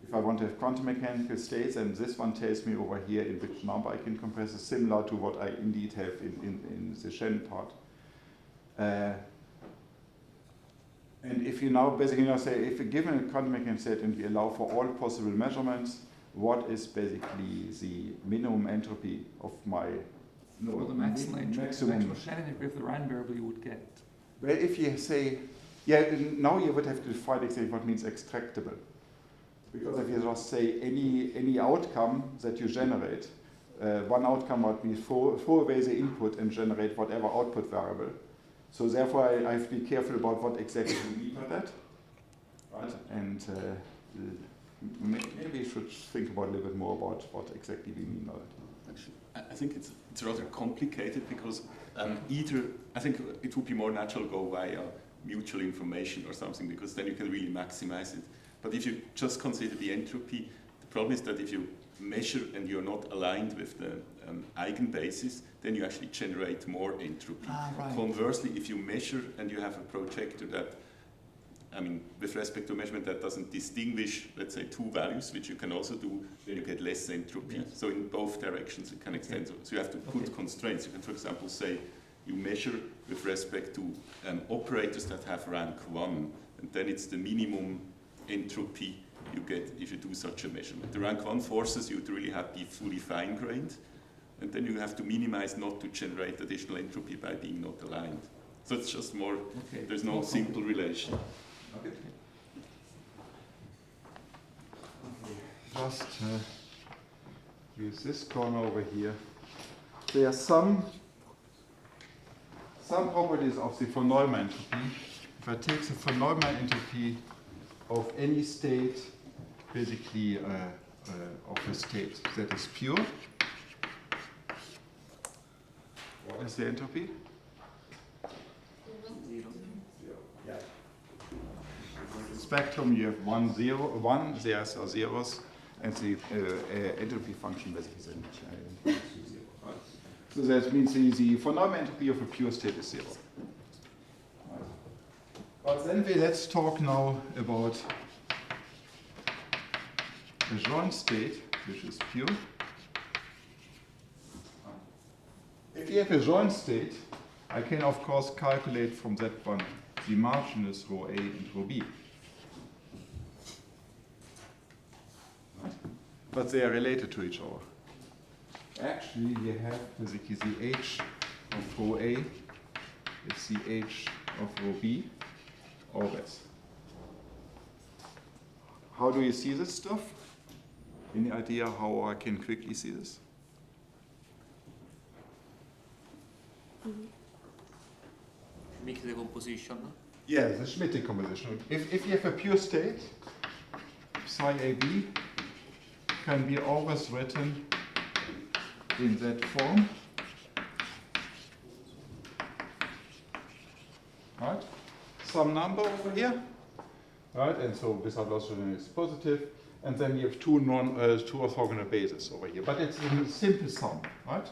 If I want to have quantum mechanical states, and this one tells me over here in which number I can compress, is similar to what I indeed have in the Shannon part. And if you now basically say, if you're given a quantum mechanical state and we allow for all possible measurements, what is basically the minimum entropy of my Or the maximal entropy. maximum? Maximum Shannon entropy of the Rand variable you would get. Well, if you say, yeah, now you would have to define exactly what means extractable. Because if you just say any outcome that you generate, one outcome might be throw away the input and generate whatever output variable. So therefore, I have to be careful about what exactly we mean by that, right? And maybe you should think about a little bit more about what exactly we mean by that. Actually, I think it's rather complicated because either I think it would be more natural to go via mutual information or something, because then you can really maximize it. But if you just consider the entropy, the problem is that if you measure and you're not aligned with the eigenbasis, then you actually generate more entropy. Right. Conversely, if you measure and you have a projector that, I mean, with respect to measurement that doesn't distinguish, let's say, two values, which you can also do, then you get less entropy. Yes. So in both directions it can extend. So you have to put constraints. You can, for example, say you measure with respect to operators that have rank 1, and then it's the minimum entropy you get if you do such a measurement. The rank 1 forces you to really be fully fine-grained, and then you have to minimize not to generate additional entropy by being not aligned. So it's just more, there's no simple relation. Okay. Just use this corner over here. There are some properties of the von Neumann entropy. If I take the von Neumann entropy of any state, basically of a state that is pure, what is the entropy? Yeah. The spectrum, you have 1, 0, 1, zeros are zeros, and the entropy function basically is 0. Right? So that means the von Neumann entropy of a pure state is 0. Right. But then let's talk now about a joint state, which is pure. If you have a joint state, I can of course calculate from that one the marginals rho A and rho B. Right? But they are related to each other. Actually, we have basically the H of rho A is the H of rho B, always. How do you see this stuff? Any idea how I can quickly see this? Mix decomposition. Yeah, the Schmidt decomposition. If you have a pure state, psi AB can be always written in that form. Right? Some number over here. Right? And so without loss is positive. And then you have two orthogonal bases over here. But it's a simple sum, right?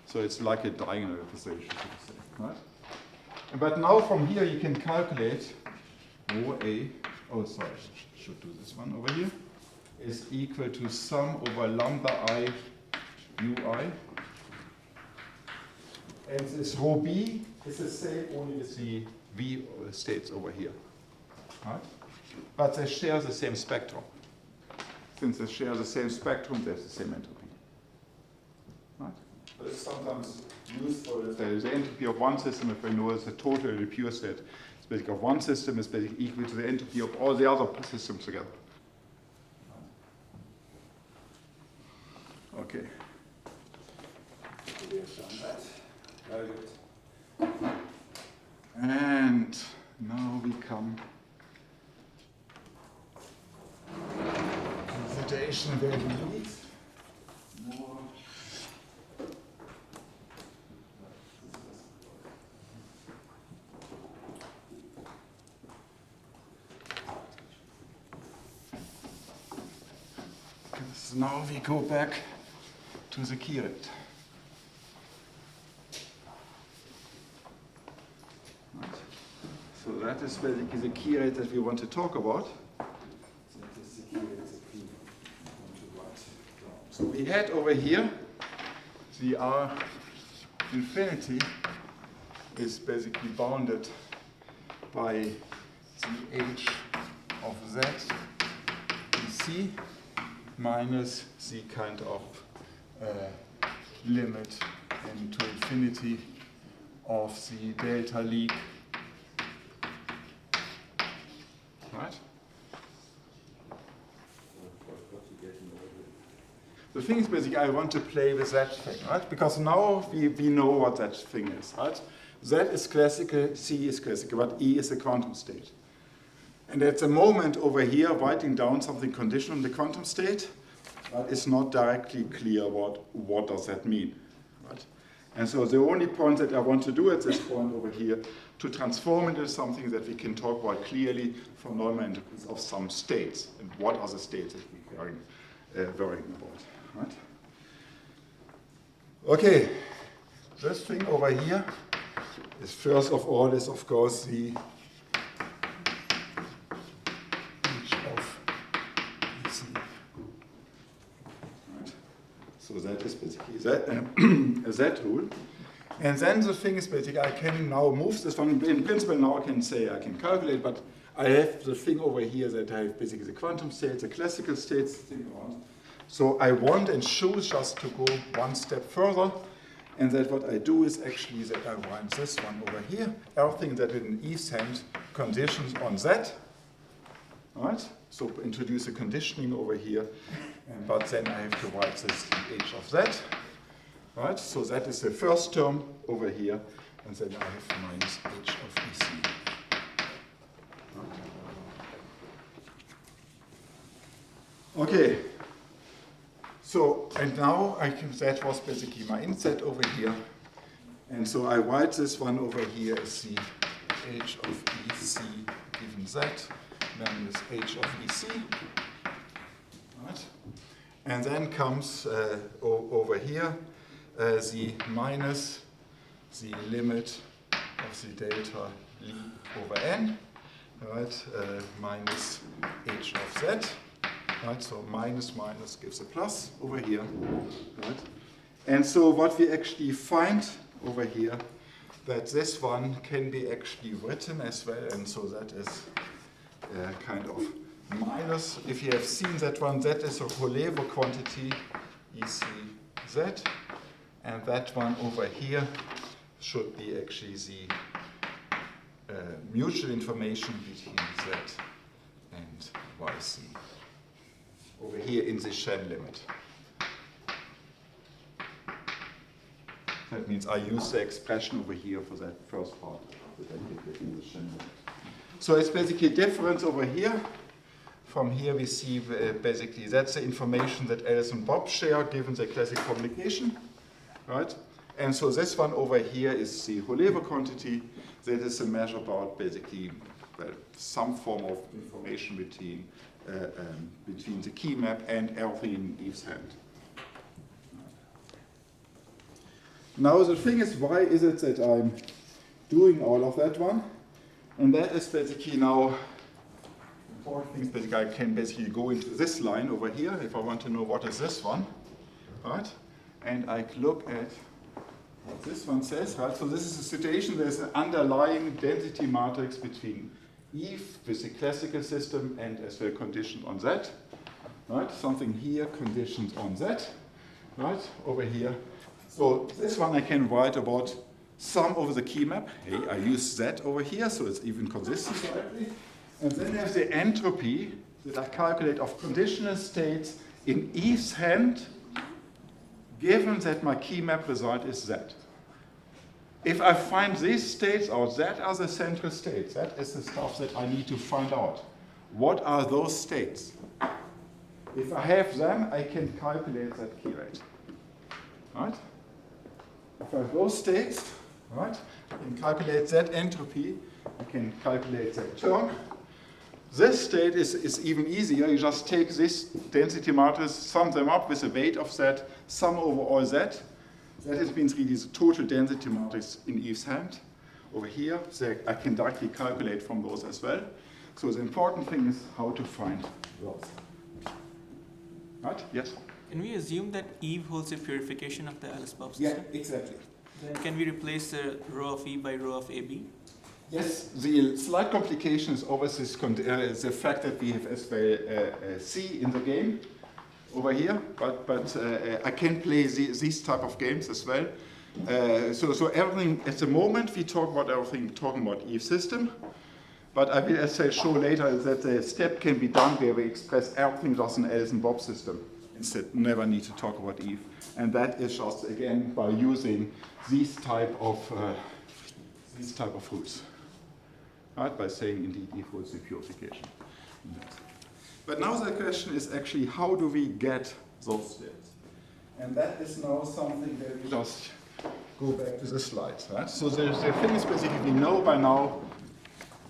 So it's like a diagonal representation, so to say, right? But now from here you can calculate rho A, oh sorry, I should do this one over here, is equal to sum over lambda I ui. And this rho B is the same only with the V states over here. Right? But they share the same spectrum. Since they share the same spectrum, they have the same entropy. Right? But it's sometimes useful if there is the entropy of one system, if we know it's a totally pure state. It's basically of one system is basically equal to the entropy of all the other systems together. Okay. We have done that. Very good. And now we come to the situation where we need more. Because now we go back to the key rate. So that is basically the key rate that we want to talk about. That is the key rate that we want to write down. So we had over here the R infinity is basically bounded by the H of Z in C minus the kind of limit into infinity of the delta leak. Right? The thing is basically I want to play with that thing, right? Because now we know what that thing is, right? Z is classical, C is classical, but E is a quantum state. And at the moment over here, writing down something conditional in the quantum state, but it's not directly clear what does that mean, right? And so the only point that I want to do at this point over here, to transform into something that we can talk about clearly from Neumann entropies of some states, and what are the states that we are worrying about, right? Okay, this thing over here is first of all is of course the H of EC. Right? So that is basically that rule. And then the thing is basically I can now move this one. In principle now I can say I can calculate, but I have the thing over here that I have basically the quantum states, the classical states thing around. So I want and choose just to go one step further. And that what I do is actually that I write this one over here. Everything that in Eve's hand conditions on that. Right? So introduce a conditioning over here. But then I have to write this H of that. Right? So that is the first term over here. And then I have minus H of EC. Okay. So, and now that was basically my inset over here. And so I write this one over here as the H of EC given that, minus H of EC. Right? And then comes over here the minus the limit of the delta Li over N, right? Minus H of Z. Right, so minus minus gives a plus over here, right? And so what we actually find over here, that this one can be actually written as well, and so that is kind of minus. If you have seen that one, that is a Holevo quantity, ECZ, and that one over here should be actually the mutual information between Z and YC over here in the Shen limit. That means I use the expression over here for that first part that I did in the Shen limit. So it's basically a difference over here. From here we see basically that's the information that Alice and Bob share given the classic communication, right? And so this one over here is the Holevo quantity. That is a measure about basically some form of information between the key map and everything in Eve's hand. Now the thing is, why is it that I'm doing all of that one? And that is basically now important things. Basically, I can basically go into this line over here if I want to know what is this one, right? And I look at what this one says, right? So this is a situation, there's an underlying density matrix between Eve with the classical system and as well conditioned on that, right? Something here conditioned on that, right? Over here. So this one I can write about sum over the key map. Hey, I use that over here, so it's even consistent slightly. And then there's the entropy that I calculate of conditional states in Eve's hand, given that my key map result is Z. If I find these states out, that are the central states. That is the stuff that I need to find out. What are those states? If I have them, I can calculate that key rate. Right? If I have those states, right, I can calculate that entropy, I can calculate that term. This state is even easier. You just take this density matrix, sum them up with the weight of that, sum over all that. That means really the total density matrix in Eve's hand. Over here, so I can directly calculate from those as well. So the important thing is how to find those. Right? Yes? Can we assume that Eve holds a purification of the Alice-Bob system? Yeah, exactly. Then can we replace the rho of E by rho of AB? Yes, the slight complication is always this the fact that we have as well C in the game over here, but I can play these type of games as well. So everything, at the moment we talk about everything, talking about Eve system, but I will, as I show later, that the step can be done where we express everything just in Alice and Bob system. Instead, never need to talk about Eve. And that is just, again, by using these type of roots. Right? By saying, indeed, Eve holds the purification. But now the question is actually, how do we get those states? And that is now something that we just go back to the slides. Right? So the thing is basically, we know by now,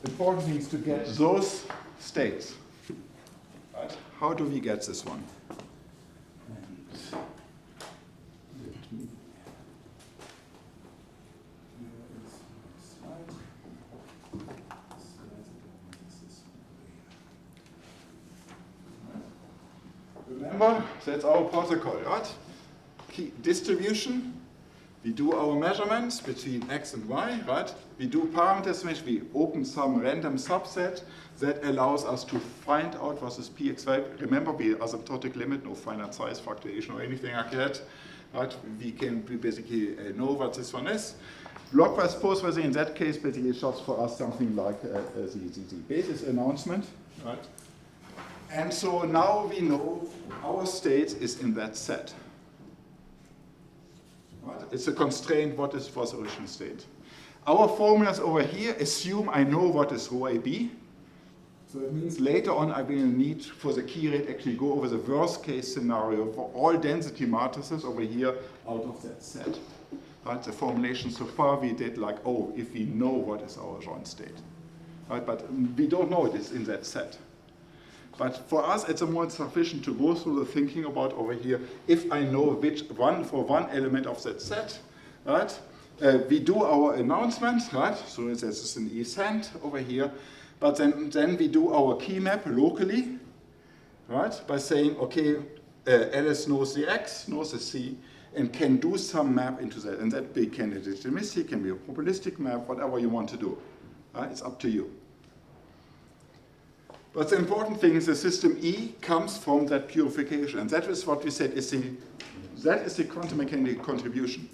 important thing is to get those states. Right? How do we get this one? Remember, that's our protocol, right? Key distribution. We do our measurements between x and y, right? We do parameter estimation. We open some random subset that allows us to find out what is pxy. Remember, we asymptotic limit, no finite size fluctuation or anything like that. Right? We basically know what this one is. Blockwise postwise, in that case, basically it's just for us something like the basis announcement, right? And so now we know our state is in that set. Right? It's a constraint what is for the original state. Our formulas over here assume I know what is rho AB. So it means later on I will need for the key rate actually go over the worst case scenario for all density matrices over here out of that set. Right? The formulation so far we did like, oh, if we know what is our joint state. Right? But we don't know it is in that set. But for us, it's more sufficient to go through the thinking about over here, if I know which one for one element of that set, right? We do our announcement, right? So this is an Eve's hand over here. But then we do our key map locally, right? By saying, okay, Alice knows the X, knows the C, and can do some map into that. And that can be a deterministic, can be a probabilistic map, whatever you want to do. It's up to you. But the important thing is the system E comes from that purification. And that is what we said that is the quantum mechanical contribution.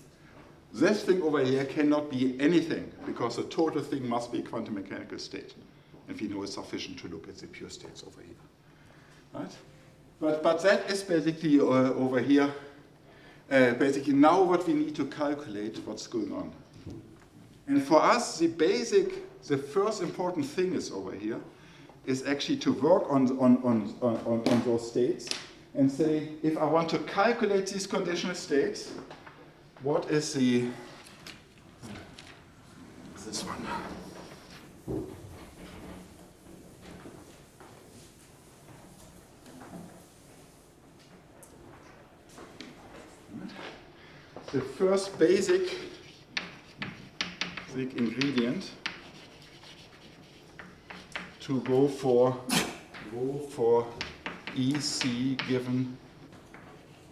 This thing over here cannot be anything, because the total thing must be a quantum mechanical state. And we know it's sufficient to look at the pure states over here. Right? But that is basically over here, basically now what we need to calculate what's going on. And for us, the first important thing is over here, is actually to work on those states and say, if I want to calculate these conditional states, what is this one? The first basic ingredient to go for EC given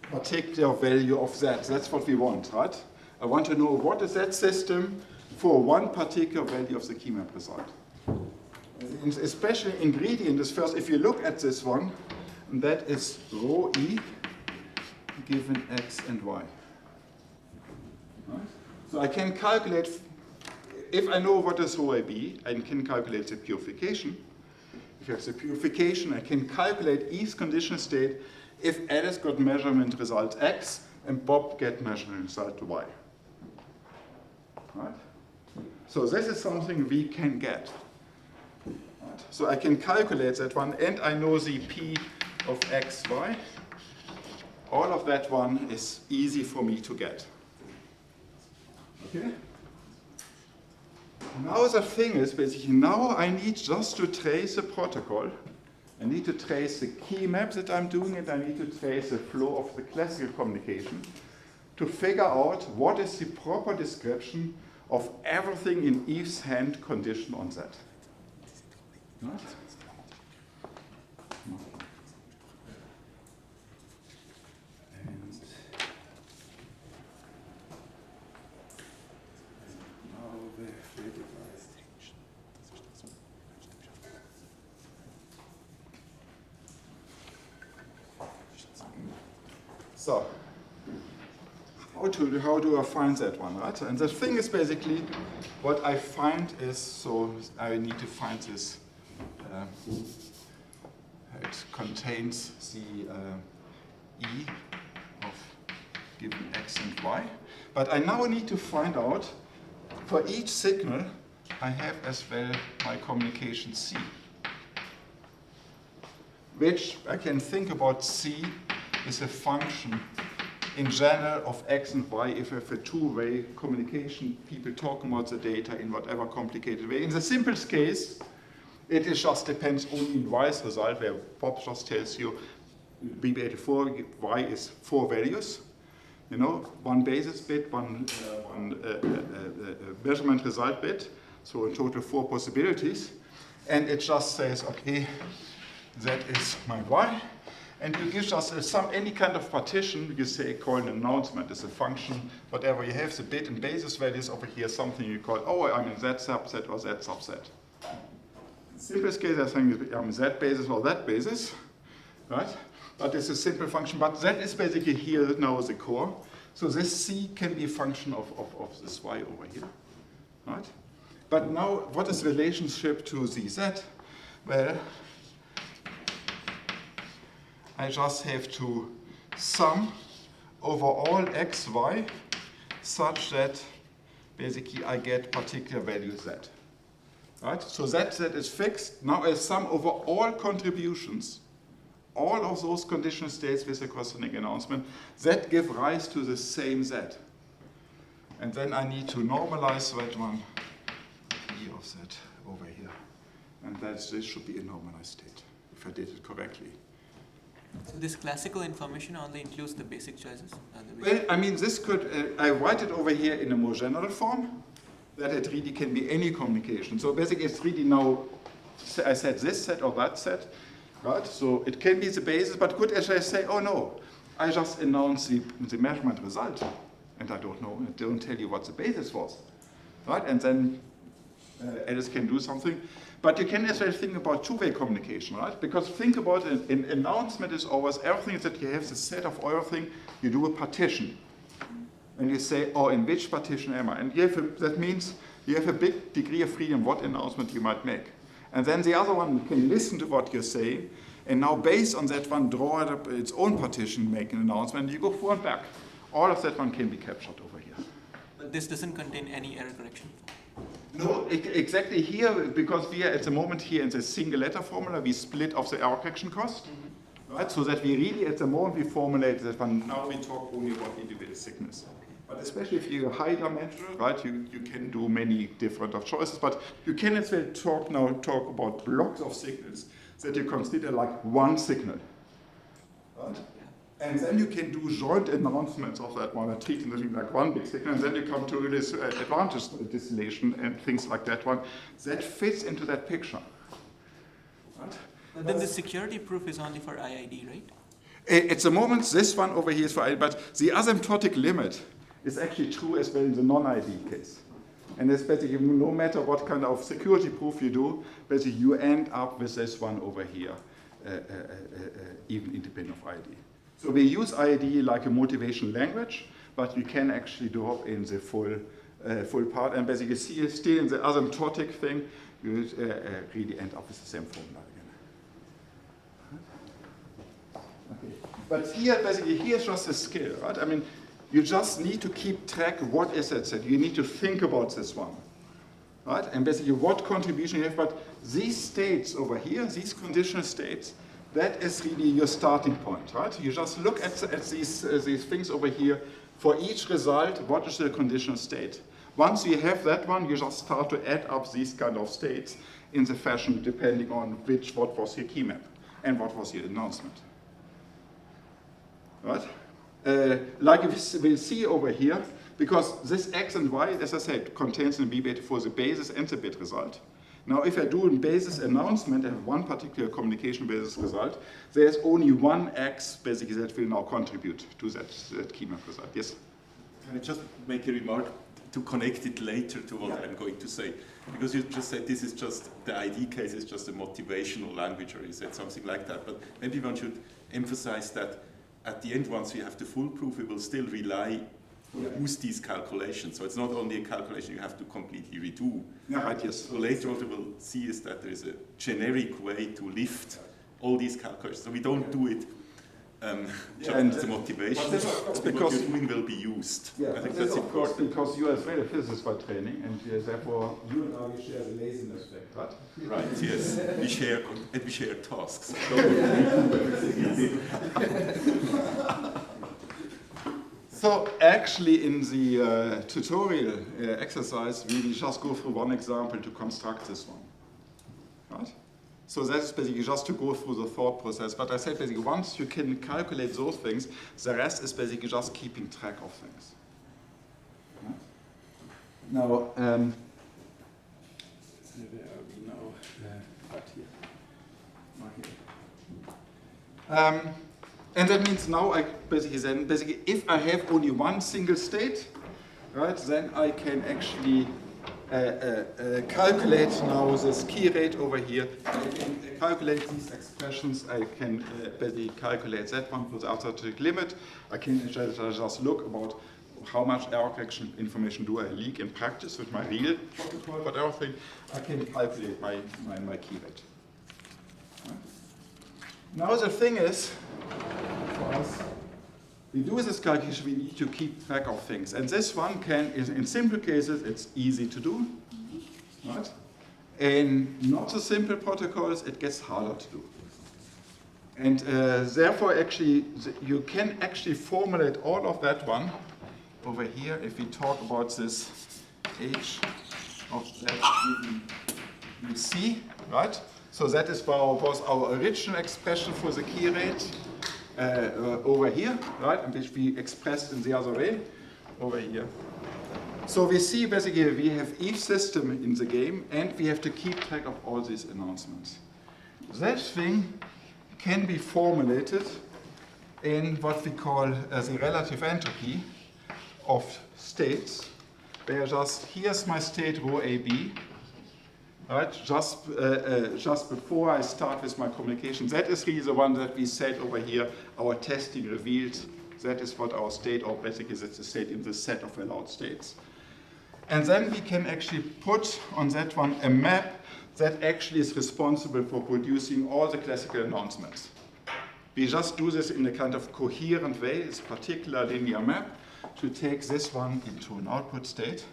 particular value of Z. That's what we want, right? I want to know what is that system for one particular value of the key map result. And especially ingredient is first, if you look at this one, and that is rho E given X and Y. Right? So I can calculate, if I know what is rho AB, I can calculate the purification. If you have the purification, I can calculate E's conditional state if Alice got measurement result X and Bob get measurement result Y. Right? So this is something we can get. Right? So I can calculate that one, and I know the P of X, Y. All of that one is easy for me to get. Okay? Now the thing is, basically, now I need just to trace the protocol. I need to trace the key map that I'm doing, and I need to trace the flow of the classical communication to figure out what is the proper description of everything in Eve's hand condition on that. Right? So, how do I find that one, right? And the thing is basically, what I find is, so I need to find this, it contains the E of given X and Y. But I now need to find out, for each signal, I have as well my communication C, which I can think about C is a function in general of X and Y if I have a two-way communication, people talking about the data in whatever complicated way. In the simplest case, it just depends only on Y's result, where Bob just tells you BB84, Y is 4 values. You know, one basis bit, one measurement result bit, so in total 4 possibilities. And it just says, okay, that is my Y. And you give just any kind of partition, you say call an announcement as a function, whatever you have, the bit and basis values over here, something you call, oh, I'm in that subset or that subset. In simplest case, I think I'm that basis or that basis, right? But it's a simple function, but that is basically here now the core. So this C can be a function of this Y over here, right? But now, what is the relationship to the Z? Well, I just have to sum over all x, y, such that basically I get particular value z. Right? So that is fixed. Now I sum over all contributions, all of those conditional states with a corresponding announcement, that give rise to the same z. And then I need to normalize that one, E of z over here. And this should be a normalized state, if I did it correctly. So this classical information only includes the basic choices? Well, I mean, this could, I write it over here in a more general form, that it really can be any communication. So basically it's really now, I said this set or that set, right? So it can be the basis, but could I say, oh no, I just announce the measurement result, and I don't know, I don't tell you what the basis was, right? And then Alice can do something. But you can as well think about two-way communication, right? Because think about an announcement is always everything that you have the set of everything, you do a partition. And you say, oh, in which partition am I? And that means you have a big degree of freedom what announcement you might make. And then the other one can listen to what you're saying, and now based on that one, draw it up its own partition, make an announcement, and you go forward and back. All of that one can be captured over here. But this doesn't contain any error correction. No, exactly here, because we are at the moment here in the single letter formula, we split off the error correction cost, right? So that we really at the moment we formulate that one, now we talk only about individual signals. But especially if you're high dimensional, right, you can do many different of choices, but you can as well talk about blocks of signals that you consider like one signal, right? And then you can do joint announcements of that one, treating the thing like one big signal, and then you come to this advantage distillation and things like that one. That fits into that picture. Right? But then the security proof is only for IID, right? At the moment, this one over here is for IID, but the asymptotic limit is actually true as well in the non-IID case. And it's basically no matter what kind of security proof you do, basically you end up with this one over here, even independent of IID. So we use IID like a motivation language, but you can actually do it in the full part. And basically still in the asymptotic thing, you really end up with the same formula again. Okay. But here, basically, here's just a skill, right? I mean, you just need to keep track of what is that set. You need to think about this one, right? And basically what contribution you have. But these states over here, these conditional states, that is really your starting point, right? You just look at these things over here. For each result, what is the conditional state? Once you have that one, you just start to add up these kind of states in the fashion depending on what was your key map and what was your announcement, right? Like we'll see over here, because this X and Y, as I said, contains in B-beta4 the basis and the bit result. Now, if I do a basis announcement, I have one particular communication basis result, there's only one X basically that will now contribute to that key map result. Yes? Can I just make a remark to connect it later to what I'm going to say? Because you just said this is just, the ID case is just a motivational language, or you said something like that. But maybe one should emphasize that at the end, once we have the full proof, we will still rely use these calculations. So it's not only a calculation you have to completely redo. Yeah, right, yes. So later what we will see is that there is a generic way to lift all these calculations. So we don't do it just as a motivation. It's because what you're doing will be used. Yeah, I think that's important. Because you are as well a physicist by training, and therefore you and I share the laziness fact, right? Right, yes. We share tasks. So actually in the tutorial exercise, we will just go through one example to construct this one, right? So that's basically just to go through the thought process. But I said basically once you can calculate those things, the rest is basically just keeping track of things. Right? Now, where are we now? Right here. Right here. And that means now I basically if I have only one single state, right, then I can actually calculate now this key rate over here. I can calculate these expressions. I can basically calculate that one for the asymptotic limit. I can just look about how much error correction information do I leak in practice with my real protocol, but everything. I can calculate my key rate. Right? Now the thing is, for us, we do this calculation, we need to keep track of things. And this one can, in simple cases, it's easy to do. Right? In not so simple protocols, it gets harder to do. And therefore, actually, you can actually formulate all of that one over here if we talk about this h of that given c, right? So that was our original expression for the key rate over here, right? And which we expressed in the other way over here. So we see basically we have each system in the game and we have to keep track of all these announcements. That thing can be formulated in what we call the relative entropy of states, where just here's my state rho AB, right? Just before I start with my communication, that is really the one that we said over here. Our testing revealed that is what our state, or basically that's the state in the set of allowed states. And then we can actually put on that one a map that actually is responsible for producing all the classical announcements. We just do this in a kind of coherent way. It's a particular linear map to take this one into an output state.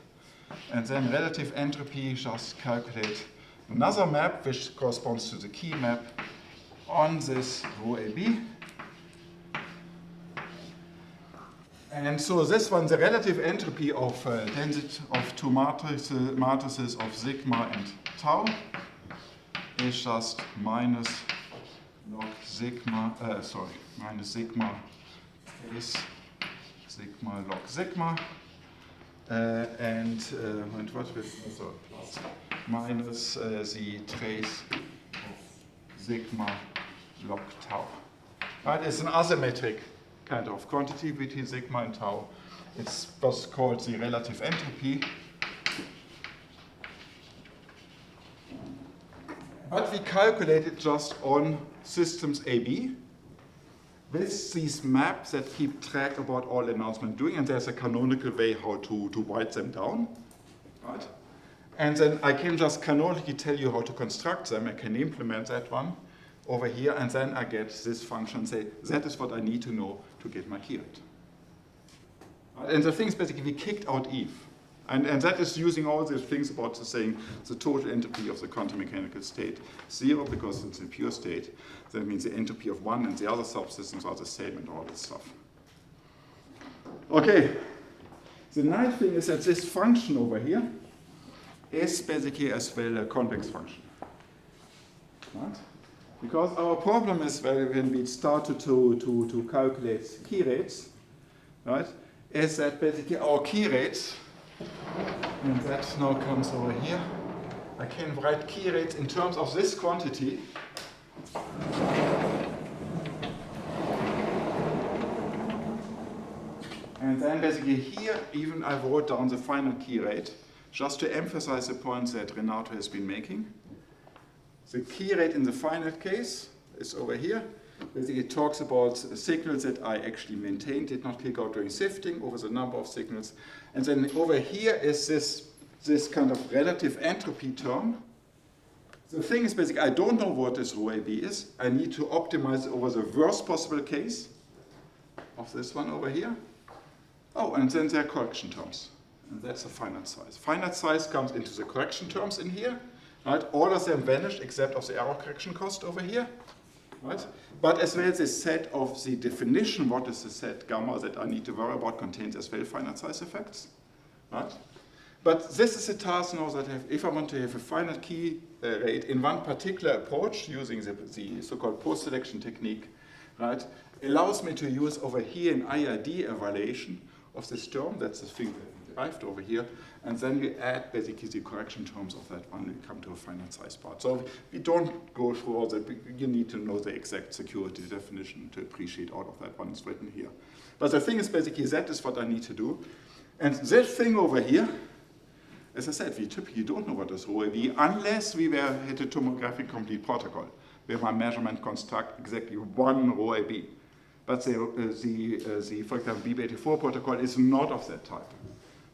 And then relative entropy, just calculate another map which corresponds to the key map on this rho AB. And so this one, the relative entropy of density of two matrices of sigma and tau is just minus log sigma, minus sigma is sigma log sigma, and what with plus minus the trace of sigma log tau. Right, it's an asymmetric kind of quantity between sigma and tau. It's what's called the relative entropy. But we calculate it just on systems AB with these maps that keep track about all announcements doing, and there's a canonical way how to write them down. Right? And then I can just canonically tell you how to construct them. I can implement that one over here, and then I get this function, say, that is what I need to know to get my key rate. Right? And the thing is basically we kicked out Eve. And that is using all these things about saying the total entropy of the quantum mechanical state 0 because it's a pure state. That means the entropy of one and the other subsystems are the same and all this stuff. Okay. The nice thing is that this function over here is basically as well a convex function. Right? Because our problem is when we started to calculate key rates, right, is that basically our key rates, and that now comes over here, I can write key rates in terms of this quantity. And then basically here, even I wrote down the final key rate, just to emphasize the points that Renato has been making. The key rate in the finite case is over here. Basically, it talks about signals that I actually maintained, did not kick out during sifting over the number of signals. And then over here is this kind of relative entropy term. The thing is basically, I don't know what this rho AB is. I need to optimize over the worst possible case of this one over here. Oh, and then there are correction terms. And that's the finite size. Finite size comes into the correction terms in here. Right? All of them vanished except of the error correction cost over here. Right? But as well as the set of the definition, what is the set gamma that I need to worry about, contains as well finite size effects. Right? But this is a task now that if I want to have a finite key rate in one particular approach using the so-called post-selection technique, right, allows me to use over here an IID evaluation of this term. That's the thing that we derived over here. And then we add basically the correction terms of that one and we come to a finite size part. So we don't go through all that. You need to know the exact security definition to appreciate all of that one is written here. But the thing is basically that is what I need to do. And this thing over here, as I said, we typically don't know what is rho AB unless we had a tomographic complete protocol where my measurement construct exactly one rho AB. But for example, BB84 protocol is not of that type.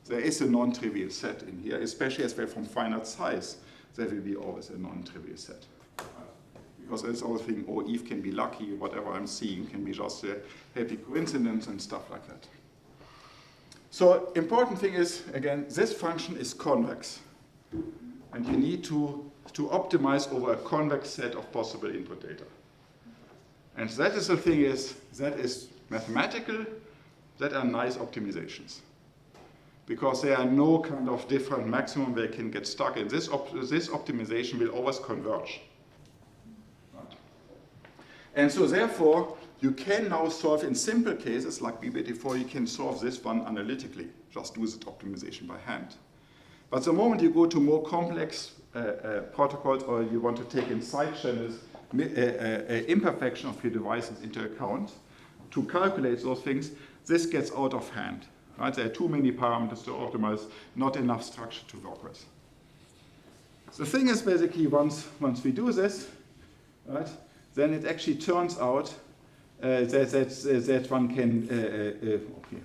There is a non-trivial set in here, especially as well from finite size. There will be always a non-trivial set. Because this whole thing, oh, Eve can be lucky, whatever I'm seeing can be just a happy coincidence and stuff like that. So important thing is, again, this function is convex. And you need to optimize over a convex set of possible input data. And that is the thing is, that is mathematical, that are nice optimizations. Because there are no kind of different maximum where it can get stuck. And this optimization will always converge. Right? And so therefore, you can now solve in simple cases like BB84, you can solve this one analytically. Just do the optimization by hand. But the moment you go to more complex protocols or you want to take in side channels imperfection of your devices into account, to calculate those things, this gets out of hand. Right? There are too many parameters to optimize, not enough structure to work with. The thing is basically once we do this, right, then it actually turns out that one can, okay,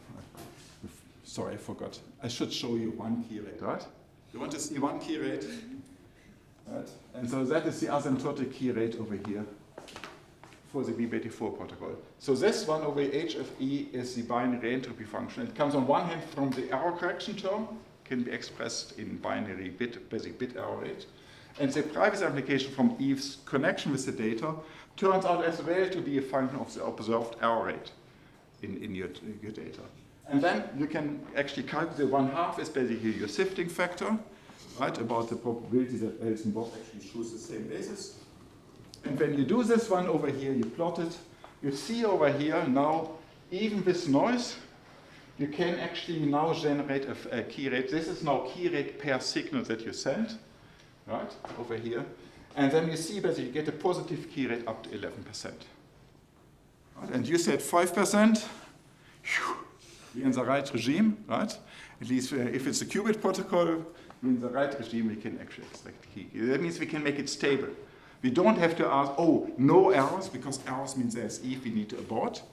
sorry, I forgot. I should show you one key rate, right? You want to see one key rate? Right? And so that is the asymptotic key rate over here for the BBT4 protocol. So this one over H of E is the binary entropy function. It comes on one hand from the error correction term, can be expressed in binary basic bit error rate. And the privacy application from Eve's connection with the data turns out as well to be a function of the observed error rate in your data. And then you can actually calculate the 1/2 is basically your sifting factor, right, about the probability that Alice and Bob actually choose the same basis. And when you do this one over here, you plot it, you see over here now, even with noise, you can actually now generate a key rate. This is now key rate per signal that you send, right, over here. And then you see that you get a positive key rate up to 11%. Right? And you said 5%, we're in the right regime, right? At least if it's a qubit protocol, we're in the right regime, we can actually extract key. That means we can make it stable. We don't have to ask, oh, no errors, because errors means there's Eve, we need to abort.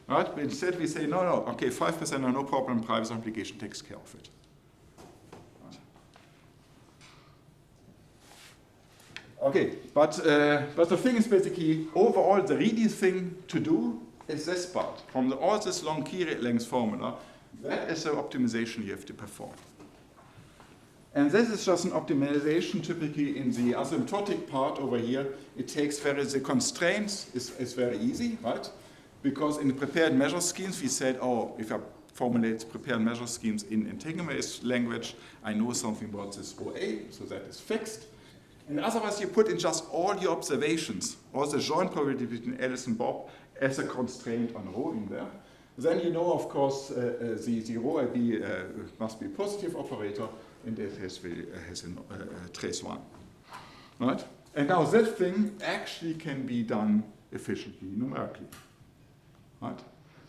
Right? But instead we say, no, okay, 5% are no problem, privacy application takes care of it. Right. Okay, but the thing is basically, overall, the really thing to do is this part. From all this long key rate length formula, that is the optimization you have to perform. And this is just an optimization typically in the asymptotic part over here. It takes the constraints is very easy, right? Because in the prepared measure schemes, we said, oh, if I formulate prepared measure schemes in integer-based language, I know something about this OA, so that is fixed. And otherwise, you put in just all your observations, all the joint probability between Alice and Bob as a constraint on rho in there. Then you know, of course, the rho IB must be a positive operator, and it has a trace 1. Right? And now that thing actually can be done efficiently numerically. Right?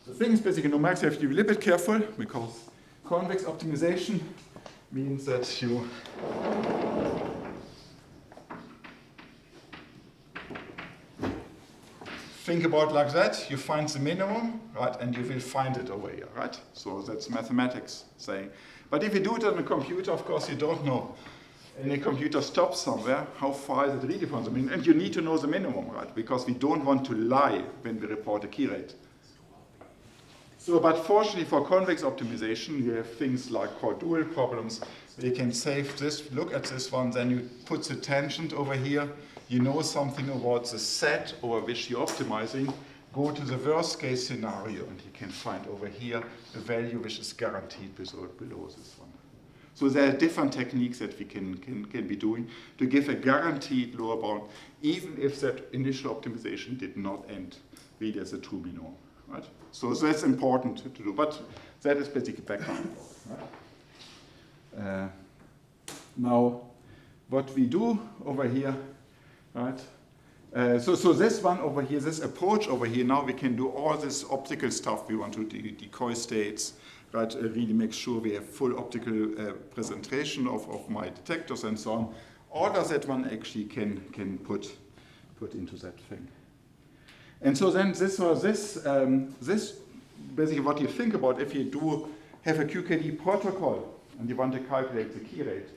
The thing is basically numerically you have to be a little bit careful, because convex optimization means that you think about like that, you find the minimum, right, and you will find it over here, right? So that's mathematics saying. But if you do it on a computer, of course, you don't know. And the computer stops somewhere, how far is it really from the minimum? And you need to know the minimum, right? Because we don't want to lie when we report a key rate. So, but fortunately for convex optimization, you have things like called dual problems, where you can save this, look at this one, then you put the tangent over here, you know something about the set over which you're optimizing, go to the worst case scenario, and you can find over here a value which is guaranteed below this one. So there are different techniques that we can be doing to give a guaranteed lower bound, even if that initial optimization did not end really as a true minimum. Right? So that's important to do, but that is basically background. Right? Now, what we do over here, right? So this one over here, this approach over here, now we can do all this optical stuff. We want to decoy states, right? Really make sure we have full optical presentation of my detectors and so on. All of that one actually can put into that thing. And so then this basically what you think about if you do have a QKD protocol and you want to calculate the key rate.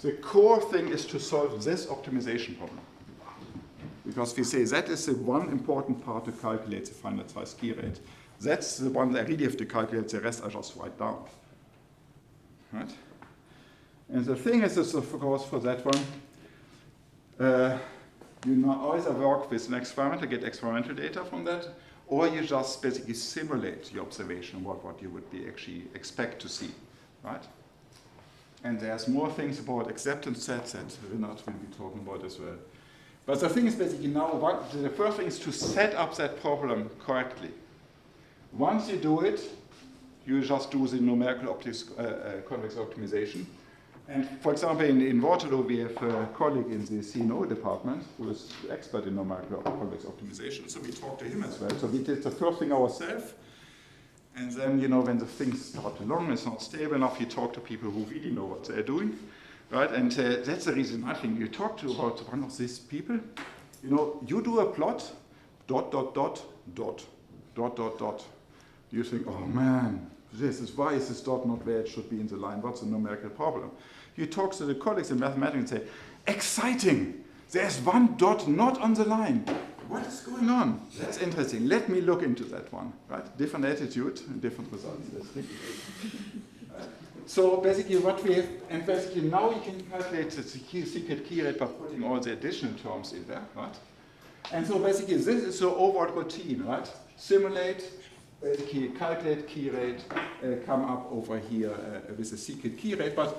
The core thing is to solve this optimization problem. Because we say that is the one important part to calculate the finite size key rate. That's the one that I really have to calculate, the rest I just write down. Right? And the thing is, of course, for that one, you now either work with an experiment to get experimental data from that, or you just basically simulate your observation, what you would be actually expect to see, right? And there's more things about acceptance sets that Renat will be talking about as well. But the thing is basically now, the first thing is to set up that problem correctly. Once you do it, you just do the numerical convex optimization, And for example, in Waterloo, we have a colleague in the C&O department who is expert in numerical convex optimization, so we talked to him as well. So we did the first thing ourselves, and then, you know, when the things start along, it's not stable enough, you talk to people who really know what they're doing, right? And that's the reason I think you talk to about one of these people, you know, you do a plot, ... You think, oh man, why is this dot not where it should be in the line? What's the numerical problem? You talk to the colleagues in mathematics and say, exciting, there's one dot not on the line. What is going on? That's interesting. Let me look into that one, right? Different attitude and different results. So basically what we have, and basically now you can calculate the secret key rate by putting all the additional terms in there, right? And so basically this is the overall routine, right? Simulate, basically calculate key rate, come up over here with the secret key rate, but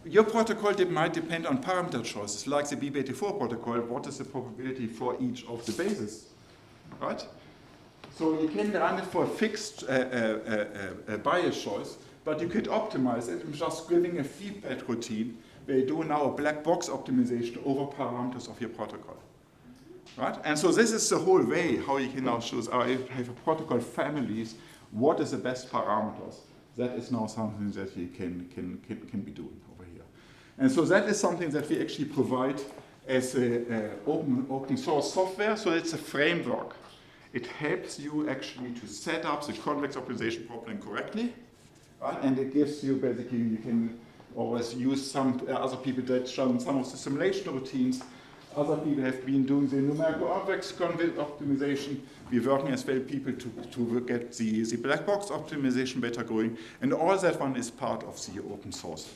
your protocol might depend on parameter choices, like the BB84 protocol. What is the probability for each of the bases, right? So you can run it for a fixed bias choice, but you could optimize it in just giving a feedback routine where you do now a black box optimization over parameters of your protocol, right? And so this is the whole way how you can now choose, have a protocol families, what is the best parameters. That is now something that you can be doing over here. And so that is something that we actually provide as open source software. So it's a framework. It helps you actually to set up the convex optimization problem correctly, right? And it gives you basically, you can always use some other people that show some of the simulation routines. Other people have been doing the numerical convex optimization. We're working as well people to get the black box optimization better going. And all that one is part of the open source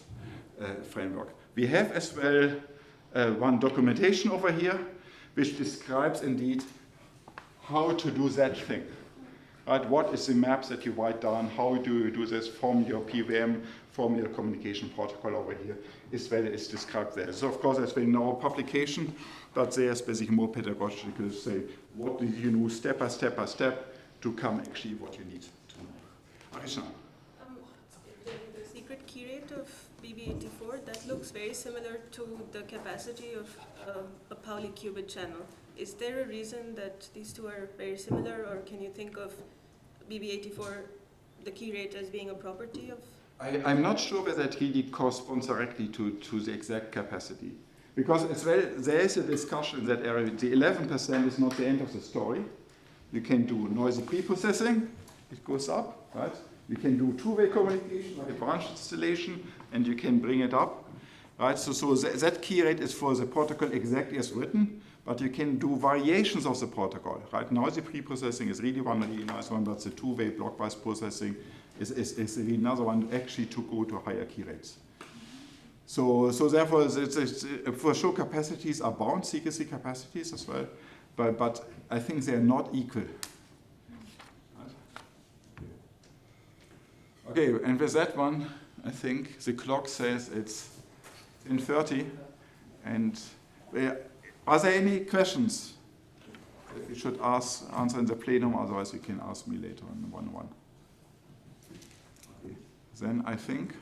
framework. We have as well one documentation over here, which describes indeed how to do that thing. Right? What is the maps that you write down? How do you do this from your PWM, from your communication protocol over here? Is well is described there. So of course there's been no publication, but there's basically more pedagogical say what do you know step by step to come actually what you need to know. Arisha. The secret key rate of BB84, that looks very similar to the capacity of a Pauli qubit channel. Is there a reason that these two are very similar, or can you think of BB84, the key rate, as being a property of? I'm not sure whether it really corresponds directly to the exact capacity. Because as well, there is a discussion in that area. The 11% is not the end of the story. You can do noisy preprocessing, it goes up, right? You can do two-way communication, like a branch installation, and you can bring it up, right? So that key rate is for the protocol exactly as written, but you can do variations of the protocol, right? Noisy preprocessing is really one really nice one, but the two-way block-wise processing is really another one actually to go to higher key rates. So therefore, for sure capacities are bound, secrecy capacities as well, but I think they are not equal. Okay, and with that one, I think the clock says it's 10:30, and are there any questions that you should answer in the plenum? Otherwise, you can ask me later in the one-on-one. Okay. Then I think